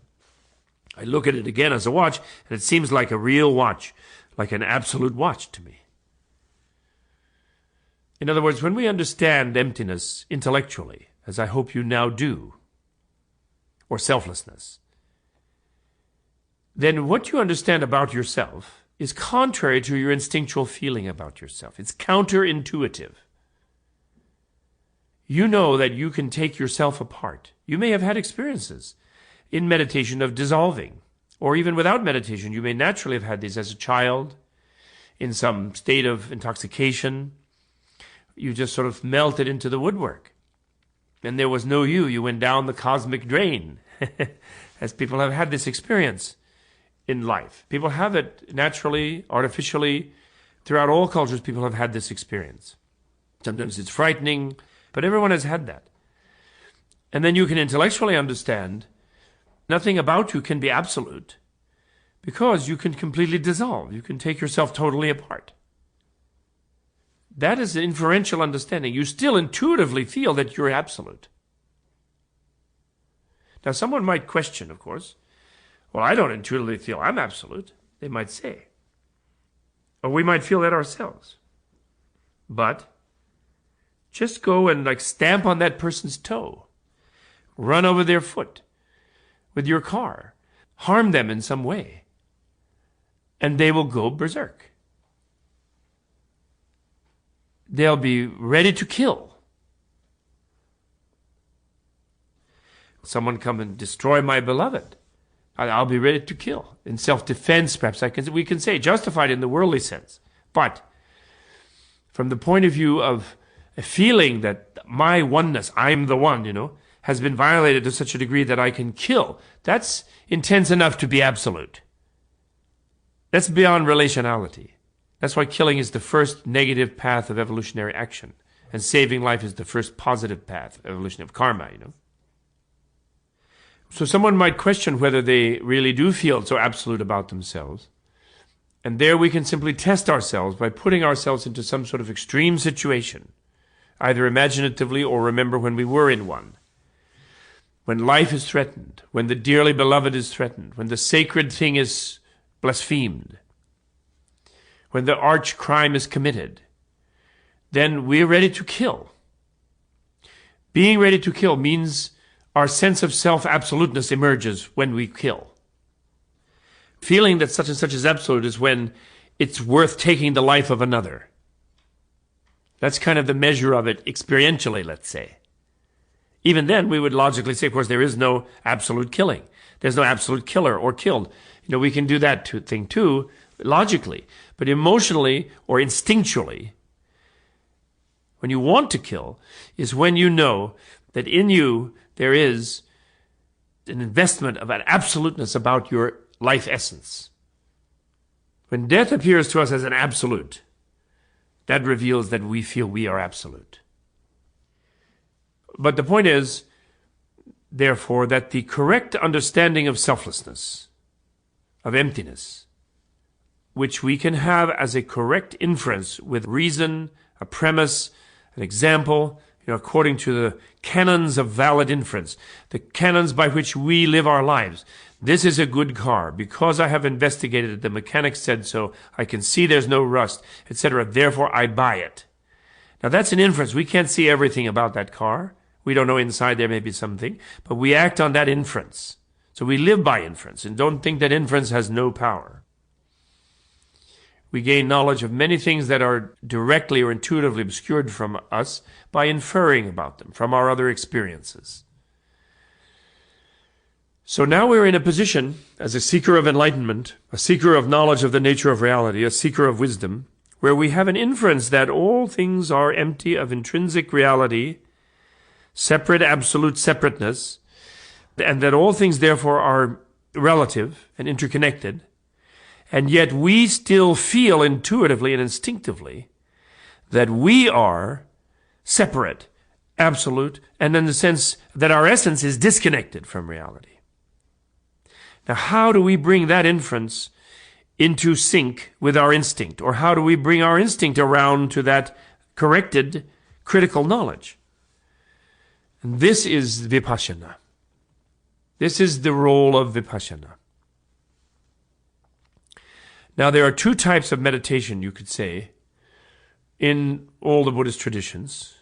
I look at it again as a watch, and it seems like a real watch, like an absolute watch to me. In other words, when we understand emptiness intellectually, as I hope you now do, or selflessness, then what you understand about yourself is contrary to your instinctual feeling about yourself. It's counterintuitive. You know that you can take yourself apart. You may have had experiences in meditation of dissolving, or even without meditation. You may naturally have had these as a child, in some state of intoxication. You just sort of melted into the woodwork. And there was no you. You went down the cosmic drain. As people have had this experience in life. People have it naturally, artificially. Throughout all cultures, people have had this experience. Sometimes it's frightening, but everyone has had that. And then you can intellectually understand nothing about you can be absolute, because you can completely dissolve. You can take yourself totally apart. That is an inferential understanding. You still intuitively feel that you're absolute. Now, someone might question, of course, well, I don't intuitively feel I'm absolute, they might say. Or we might feel that ourselves. But just go and stamp on that person's toe. Run over their foot with your car. Harm them in some way. And they will go berserk. They'll be ready to kill. Someone come and destroy my beloved. I'll be ready to kill. In self-defense, perhaps we can say, justified in the worldly sense. But from the point of view of a feeling that my oneness, I'm the one, has been violated to such a degree that I can kill, that's intense enough to be absolute. That's beyond relationality. That's why killing is the first negative path of evolutionary action. And saving life is the first positive path of evolution of karma, So someone might question whether they really do feel so absolute about themselves. And there we can simply test ourselves by putting ourselves into some sort of extreme situation, either imaginatively or remember when we were in one. When life is threatened, when the dearly beloved is threatened, when the sacred thing is blasphemed, when the arch crime is committed, then we're ready to kill. Being ready to kill means our sense of self-absoluteness emerges when we kill. Feeling that such and such is absolute is when it's worth taking the life of another. That's kind of the measure of it experientially, let's say. Even then, we would logically say, of course, there is no absolute killing. There's no absolute killer or killed. We can do that thing too, logically. But emotionally or instinctually, when you want to kill, is when you know that in you there is an investment of an absoluteness about your life essence. When death appears to us as an absolute, that reveals that we feel we are absolute. But the point is, therefore, that the correct understanding of selflessness, of emptiness, which we can have as a correct inference with reason, a premise, an example, according to the canons of valid inference, the canons by which we live our lives. This is a good car. Because I have investigated it, the mechanic said so, I can see there's no rust, etc. Therefore, I buy it. Now, that's an inference. We can't see everything about that car. We don't know inside there may be something, but we act on that inference. So we live by inference, and don't think that inference has no power. We gain knowledge of many things that are directly or intuitively obscured from us by inferring about them from our other experiences. So now we're in a position, as a seeker of enlightenment, a seeker of knowledge of the nature of reality, a seeker of wisdom, where we have an inference that all things are empty of intrinsic reality, separate absolute separateness, and that all things therefore are relative and interconnected. And yet we still feel intuitively and instinctively that we are separate, absolute, and in the sense that our essence is disconnected from reality. Now, how do we bring that inference into sync with our instinct? Or how do we bring our instinct around to that corrected critical knowledge? And this is Vipassana. This is the role of Vipassana. Now, there are two types of meditation, you could say, in all the Buddhist traditions.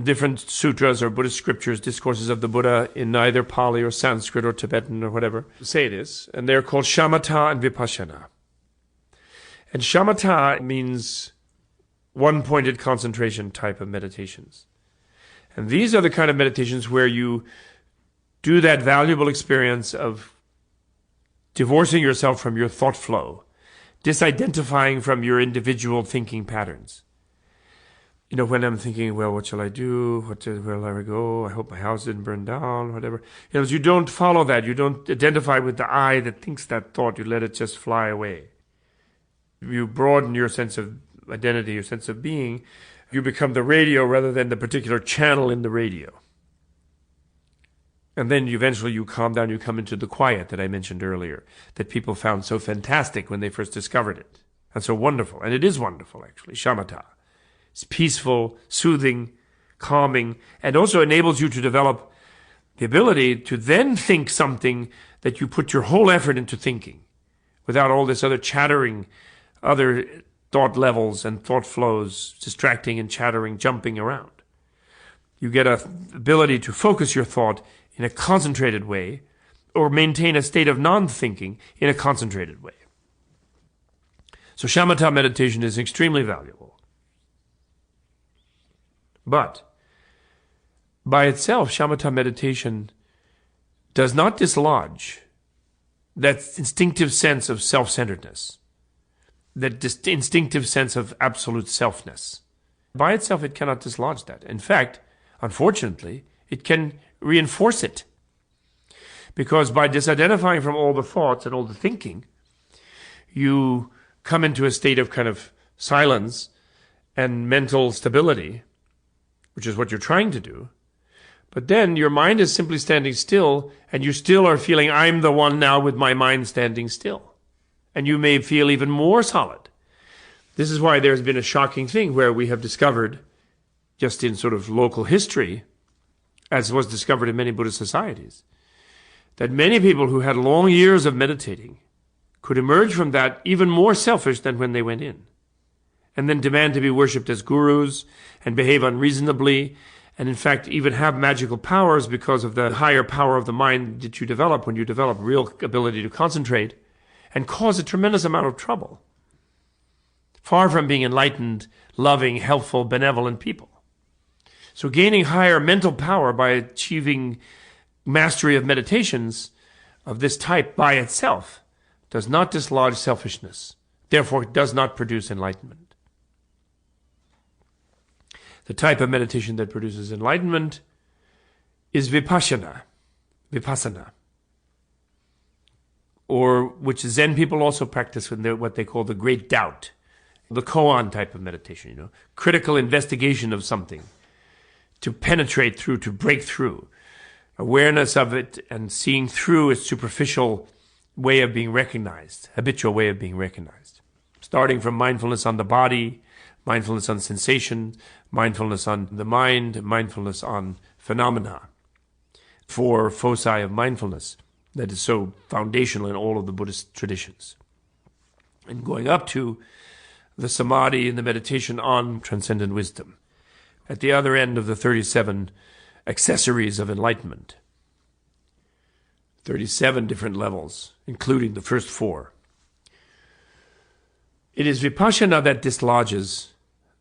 Different sutras or Buddhist scriptures, discourses of the Buddha in either Pali or Sanskrit or Tibetan or whatever say this, and they're called Samatha and Vipassana. And Samatha means one-pointed concentration type of meditations. And these are the kind of meditations where you do that valuable experience of divorcing yourself from your thought flow, disidentifying from your individual thinking patterns. You know, when I'm thinking, well, what shall I do? Where will I go? I hope my house didn't burn down, whatever. You know, you don't follow that. You don't identify with the I that thinks that thought. You let it just fly away. You broaden your sense of identity, your sense of being. You become the radio rather than the particular channel in the radio. And then eventually you calm down, you come into the quiet that I mentioned earlier, that people found so fantastic when they first discovered it. And so wonderful. And it is wonderful, actually, shamatha. It's peaceful, soothing, calming, and also enables you to develop the ability to then think something that you put your whole effort into thinking, without all this other chattering, other thought levels and thought flows, distracting and chattering, jumping around. You get an ability to focus your thought in a concentrated way, or maintain a state of non-thinking in a concentrated way. So shamatha meditation is extremely valuable. But by itself, shamatha meditation does not dislodge that instinctive sense of self-centeredness, that instinctive sense of absolute selfness. By itself, it cannot dislodge that. In fact, unfortunately, it can reinforce it. Because by disidentifying from all the thoughts and all the thinking, you come into a state of kind of silence and mental stability, which is what you're trying to do. But then your mind is simply standing still, and you still are feeling, I'm the one now with my mind standing still. And you may feel even more solid. This is why there's been a shocking thing where we have discovered, just in sort of local history, as was discovered in many Buddhist societies, that many people who had long years of meditating could emerge from that even more selfish than when they went in, and then demand to be worshipped as gurus and behave unreasonably, and in fact even have magical powers because of the higher power of the mind that you develop when you develop real ability to concentrate, and cause a tremendous amount of trouble. Far from being enlightened, loving, helpful, benevolent people. So gaining higher mental power by achieving mastery of meditations of this type by itself does not dislodge selfishness. Therefore, it does not produce enlightenment. The type of meditation that produces enlightenment is Vipassana, or which Zen people also practice in what they call the great doubt, the koan type of meditation, critical investigation of something, to penetrate through, to break through, awareness of it and seeing through its superficial way of being recognized, habitual way of being recognized. Starting from mindfulness on the body, mindfulness on sensation, mindfulness on the mind, mindfulness on phenomena. 4 foci of mindfulness that is so foundational in all of the Buddhist traditions. And going up to the samadhi and the meditation on transcendent wisdom. At the other end of the 37 accessories of enlightenment. 37 different levels, including the first 4. It is Vipassana that dislodges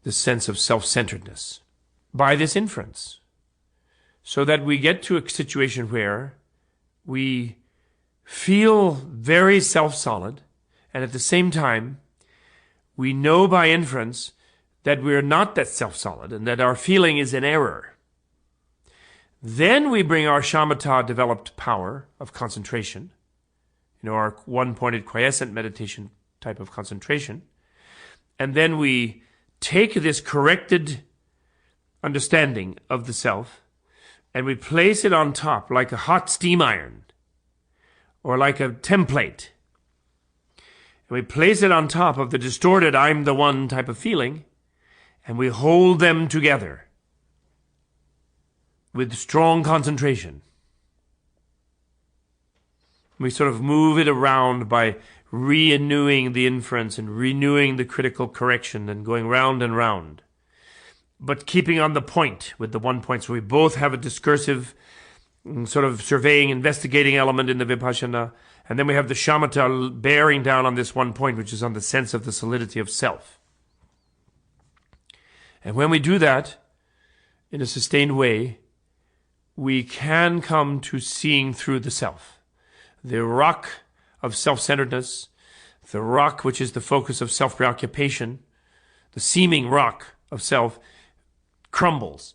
the sense of self-centeredness by this inference, so that we get to a situation where we feel very self-solid, and at the same time, we know by inference that we're not that self-solid and that our feeling is an error. Then we bring our shamatha developed power of concentration, our one-pointed quiescent meditation type of concentration, and then we take this corrected understanding of the self and we place it on top like a hot steam iron or like a template. And we place it on top of the distorted I'm the one type of feeling, and we hold them together with strong concentration. We sort of move it around by renewing the inference and renewing the critical correction and going round and round, but keeping on the point with the one point. So we both have a discursive sort of surveying, investigating element in the Vipassana, and then we have the Samatha bearing down on this one point, which is on the sense of the solidity of self. And when we do that in a sustained way, we can come to seeing through the self. The rock of self-centeredness, the rock which is the focus of self-preoccupation, the seeming rock of self crumbles.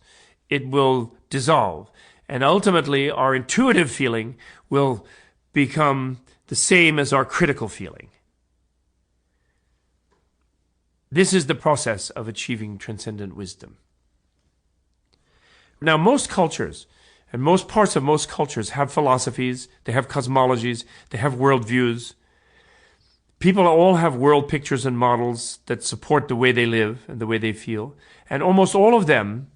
It will dissolve. And ultimately, our intuitive feeling will become the same as our critical feeling. This is the process of achieving transcendent wisdom. Now, most cultures and most parts of most cultures have philosophies, they have cosmologies, they have worldviews. People all have world pictures and models that support the way they live and the way they feel. And almost all of them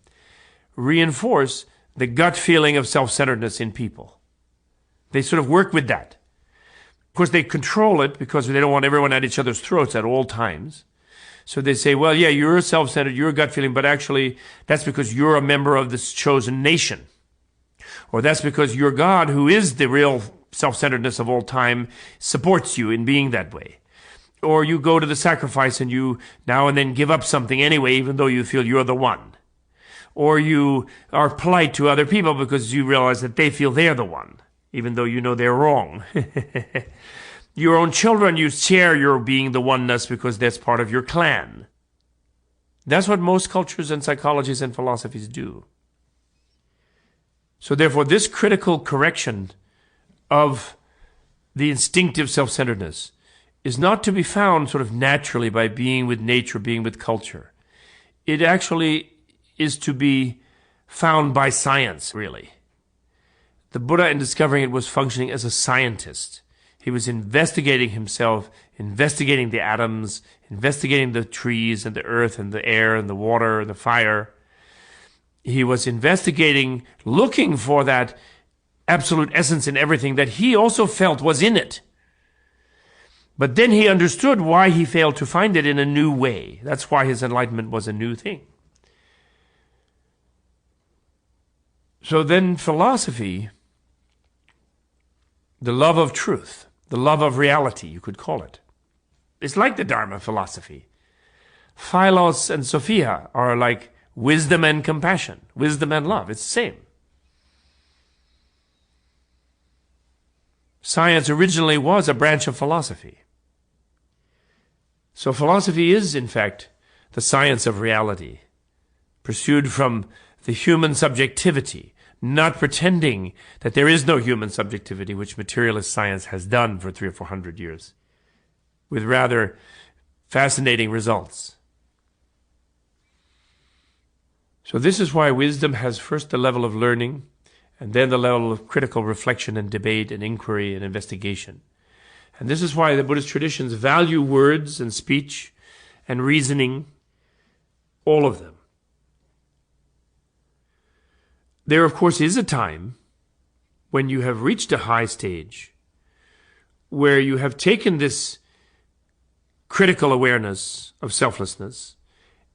reinforce the gut feeling of self-centeredness in people. They sort of work with that. Of course, they control it because they don't want everyone at each other's throats at all times. So they say, well, yeah, you're self-centered, you're gut feeling, but actually that's because you're a member of this chosen nation. Or that's because your God, who is the real self-centeredness of all time, supports you in being that way. Or you go to the sacrifice and you now and then give up something anyway, even though you feel you're the one. Or you are polite to other people because you realize that they feel they're the one, even though you know they're wrong. Your own children, you share your being the oneness because that's part of your clan. That's what most cultures and psychologies and philosophies do. So therefore, this critical correction of the instinctive self-centeredness is not to be found sort of naturally by being with nature, being with culture. It actually is to be found by science, really. The Buddha, in discovering it, was functioning as a scientist. He was investigating himself, investigating the atoms, investigating the trees and the earth and the air and the water and the fire. He was investigating, looking for that absolute essence in everything that he also felt was in it. But then he understood why he failed to find it in a new way. That's why his enlightenment was a new thing. So then philosophy, the love of truth, the love of reality, you could call it. It's like the Dharma philosophy. Philos and Sophia are like wisdom and compassion, wisdom and love. It's the same. Science originally was a branch of philosophy. So philosophy is, in fact, the science of reality, pursued from the human subjectivity, not pretending that there is no human subjectivity, which materialist science has done for 300 or 400 years, with rather fascinating results. So this is why wisdom has first the level of learning, and then the level of critical reflection and debate and inquiry and investigation. And this is why the Buddhist traditions value words and speech and reasoning, all of them. There, of course, is a time when you have reached a high stage where you have taken this critical awareness of selflessness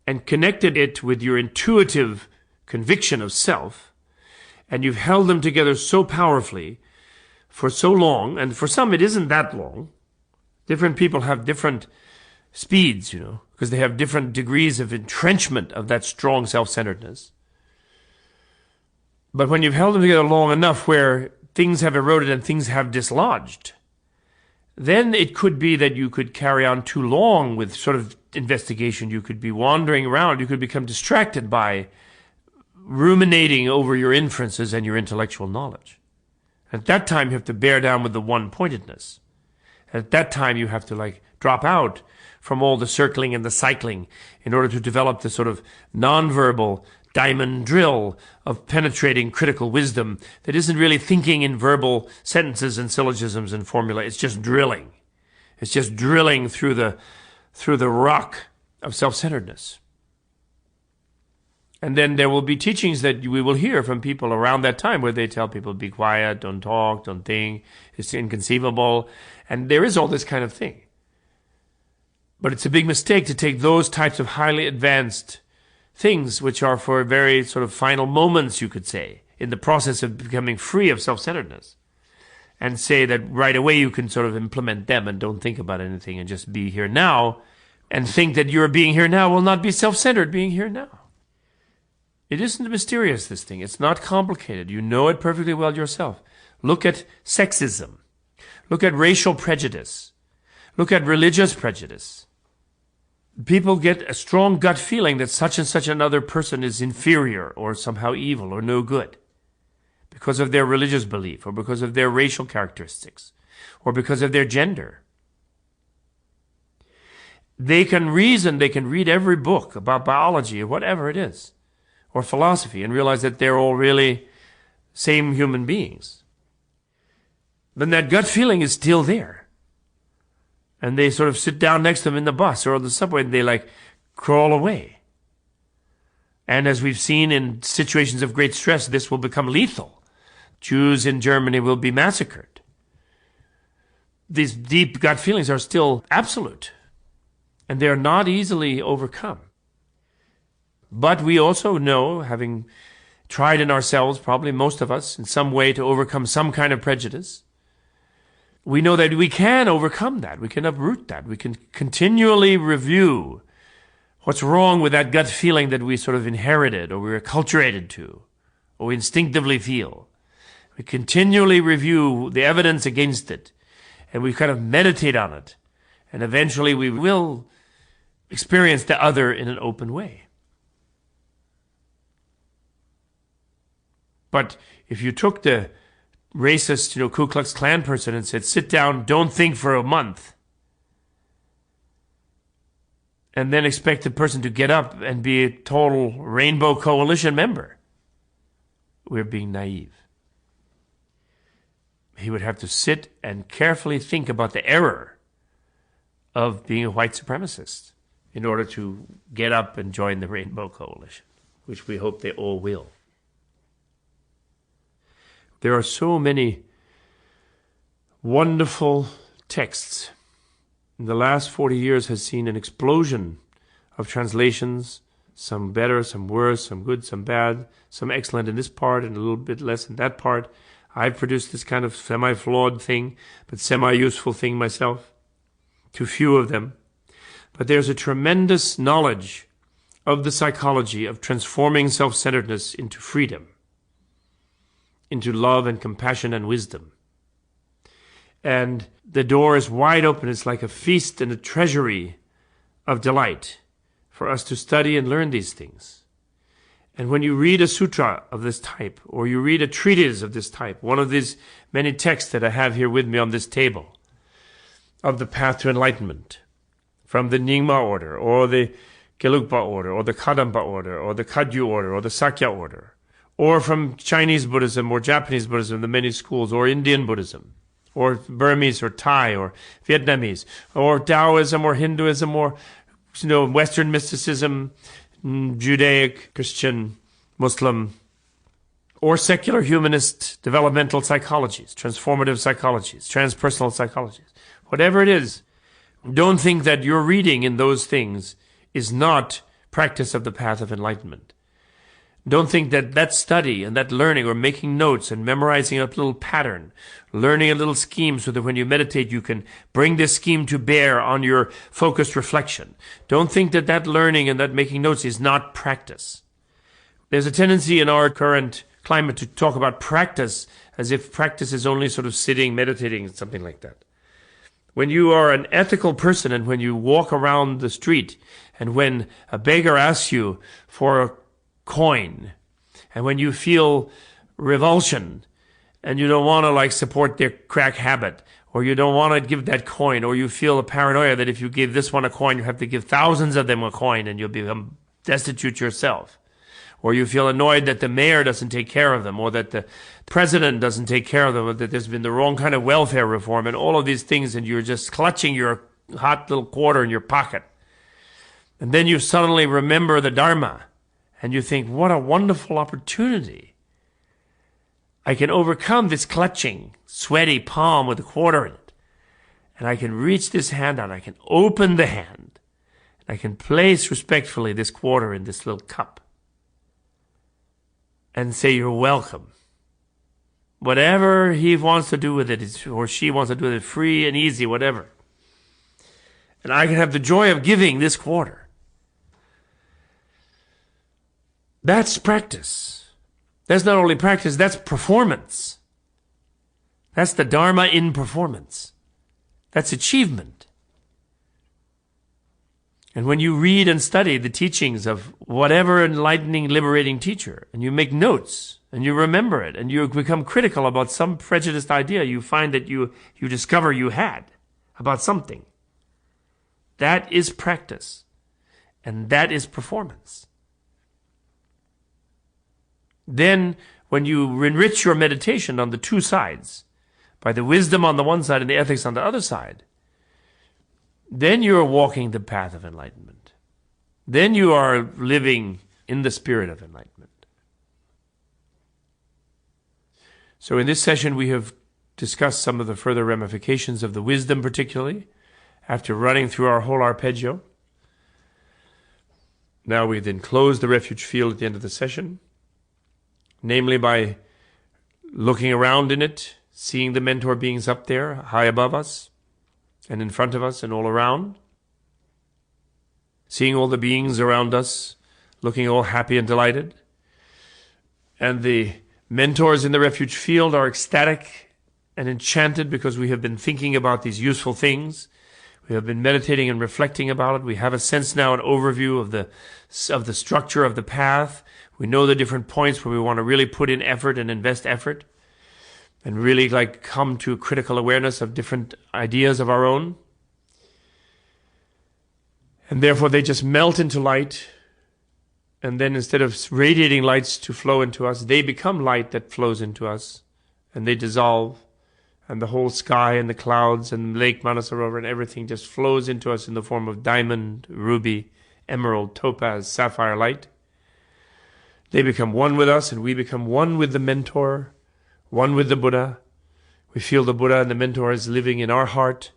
and connected it with your intuitive conviction of self, and you've held them together so powerfully for so long, and for some it isn't that long. Different people have different speeds, because they have different degrees of entrenchment of that strong self-centeredness. But when you've held them together long enough where things have eroded and things have dislodged, then it could be that you could carry on too long with sort of investigation. You could be wandering around. You could become distracted by ruminating over your inferences and your intellectual knowledge. At that time, you have to bear down with the one-pointedness. At that time, you have to drop out from all the circling and the cycling in order to develop the sort of non-verbal, diamond drill of penetrating critical wisdom that isn't really thinking in verbal sentences and syllogisms and formula. It's just drilling. It's just drilling through the rock of self-centeredness. And then there will be teachings that we will hear from people around that time where they tell people, be quiet, don't talk, don't think, it's inconceivable. And there is all this kind of thing. But it's a big mistake to take those types of highly advanced things, which are for very sort of final moments, you could say, in the process of becoming free of self-centeredness, and say that right away you can sort of implement them and don't think about anything and just be here now, and think that your being here now will not be self-centered being here now. It isn't mysterious, this thing. It's not complicated. You know it perfectly well yourself. Look at sexism. Look at racial prejudice. Look at religious prejudice. People get a strong gut feeling that such and such another person is inferior or somehow evil or no good because of their religious belief or because of their racial characteristics or because of their gender. They can reason, they can read every book about biology or whatever it is, or philosophy, and realize that they're all really same human beings. Then that gut feeling is still there. And they sort of sit down next to them in the bus or on the subway and they like crawl away. And as we've seen in situations of great stress, this will become lethal. Jews in Germany will be massacred. These deep gut feelings are still absolute. And they are not easily overcome. But we also know, having tried in ourselves, probably most of us, in some way to overcome some kind of prejudice, we know that we can overcome that. We can uproot that. We can continually review what's wrong with that gut feeling that we sort of inherited or we're acculturated to or we instinctively feel. We continually review the evidence against it and we kind of meditate on it. And eventually we will experience the other in an open way. But if you took the racist, Ku Klux Klan person and said, sit down, don't think for a month, and then expect the person to get up and be a total Rainbow Coalition member, we're being naive. He would have to sit and carefully think about the error of being a white supremacist in order to get up and join the Rainbow Coalition, which we hope they all will. There are so many wonderful texts. In the last 40 years has seen an explosion of translations, some better, some worse, some good, some bad, some excellent in this part and a little bit less in that part. I've produced this kind of semi-flawed thing, but semi-useful thing myself. Too few of them. But there's a tremendous knowledge of the psychology of transforming self-centeredness into freedom, into love and compassion and wisdom. And the door is wide open. It's like a feast and a treasury of delight for us to study and learn these things. And when you read a sutra of this type, or you read a treatise of this type, one of these many texts that I have here with me on this table, of the path to enlightenment, from the Nyingma order, or the Gelugpa order, or the Kadampa order, or the Kagyu order, or the Sakya order, or from Chinese Buddhism, or Japanese Buddhism, the many schools, or Indian Buddhism, or Burmese, or Thai, or Vietnamese, or Taoism, or Hinduism, or Western mysticism, Judaic, Christian, Muslim, or secular humanist developmental psychologies, transformative psychologies, transpersonal psychologies. Whatever it is, don't think that your reading in those things is not practice of the path of enlightenment. Don't think that that study and that learning or making notes and memorizing a little pattern, learning a little scheme so that when you meditate you can bring this scheme to bear on your focused reflection. Don't think that that learning and that making notes is not practice. There's a tendency in our current climate to talk about practice as if practice is only sort of sitting, meditating, something like that. When you are an ethical person and when you walk around the street and when a beggar asks you for a coin, and when you feel revulsion and you don't want to support their crack habit, or you don't want to give that coin, or you feel a paranoia that if you give this one a coin you have to give thousands of them a coin and you'll become destitute yourself, or you feel annoyed that the mayor doesn't take care of them, or that the president doesn't take care of them, or that there's been the wrong kind of welfare reform, and all of these things, and you're just clutching your hot little quarter in your pocket. And then you suddenly remember the Dharma, and you think, what a wonderful opportunity. I can overcome this clutching, sweaty palm with a quarter in it. And I can reach this hand out, I can open the hand, and I can place respectfully this quarter in this little cup and say, you're welcome. Whatever he wants to do with it, or she wants to do with it, free and easy, whatever. And I can have the joy of giving this quarter. That's practice. That's not only practice, that's performance. That's the Dharma in performance. That's achievement. And when you read and study the teachings of whatever enlightening, liberating teacher, and you make notes, and you remember it, and you become critical about some prejudiced idea you find that you discover you had about something, that is practice. And that is performance. Then, when you enrich your meditation on the two sides, by the wisdom on the one side and the ethics on the other side, then you are walking the path of enlightenment. Then you are living in the spirit of enlightenment. So in this session we have discussed some of the further ramifications of the wisdom, particularly, after running through our whole arpeggio. Now we then close the refuge field at the end of the session, namely by looking around in it, seeing the mentor beings up there, high above us, and in front of us, and all around. Seeing all the beings around us, looking all happy and delighted. And the mentors in the refuge field are ecstatic and enchanted because we have been thinking about these useful things. We have been meditating and reflecting about it. We have a sense now, an overview of the structure of the path. We know the different points where we want to really put in effort and invest effort, and really come to critical awareness of different ideas of our own. And therefore they just melt into light, and then instead of radiating lights to flow into us, they become light that flows into us, and they dissolve, and the whole sky and the clouds and Lake Manasarovar and everything just flows into us in the form of diamond, ruby, emerald, topaz, sapphire light. They become one with us, and we become one with the mentor, one with the Buddha. We feel the Buddha and the mentor is living in our heart.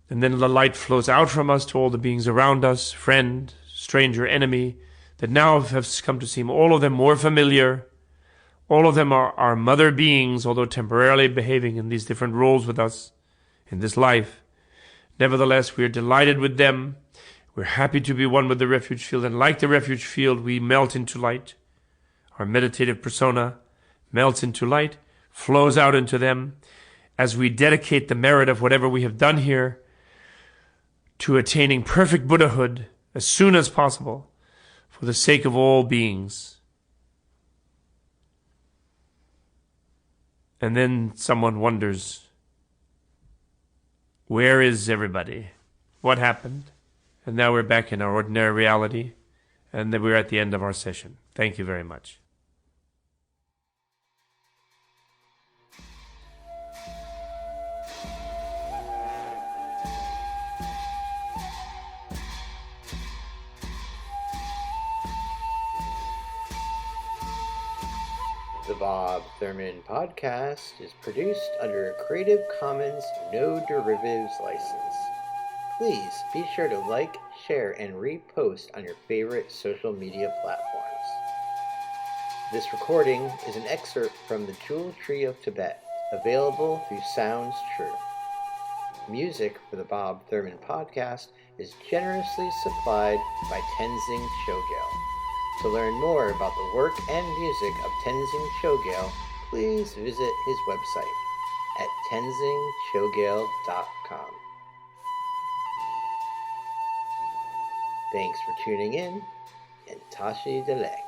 And then the light flows out from us to all the beings around us, friend, stranger, enemy, that now have come to seem all of them more familiar. All of them are our mother beings, although temporarily behaving in these different roles with us in this life. Nevertheless, we are delighted with them. We're happy to be one with the refuge field, and like the refuge field, we melt into light. Our meditative persona melts into light, flows out into them, as we dedicate the merit of whatever we have done here to attaining perfect Buddhahood as soon as possible for the sake of all beings. And then someone wonders, where is everybody? What happened? And now we're back in our ordinary reality, and then we're at the end of our session. Thank you very much. The Bob Thurman podcast is produced under a Creative Commons No Derivatives license. Please be sure to like, share, and repost on your favorite social media platforms. This recording is an excerpt from the Jewel Tree of Tibet, available through Sounds True. Music for the Bob Thurman podcast is generously supplied by Tenzing Chogyal. To learn more about the work and music of Tenzing Chogyal, please visit his website at tenzingchogyal.com. Thanks for tuning in, and Tashi Delek.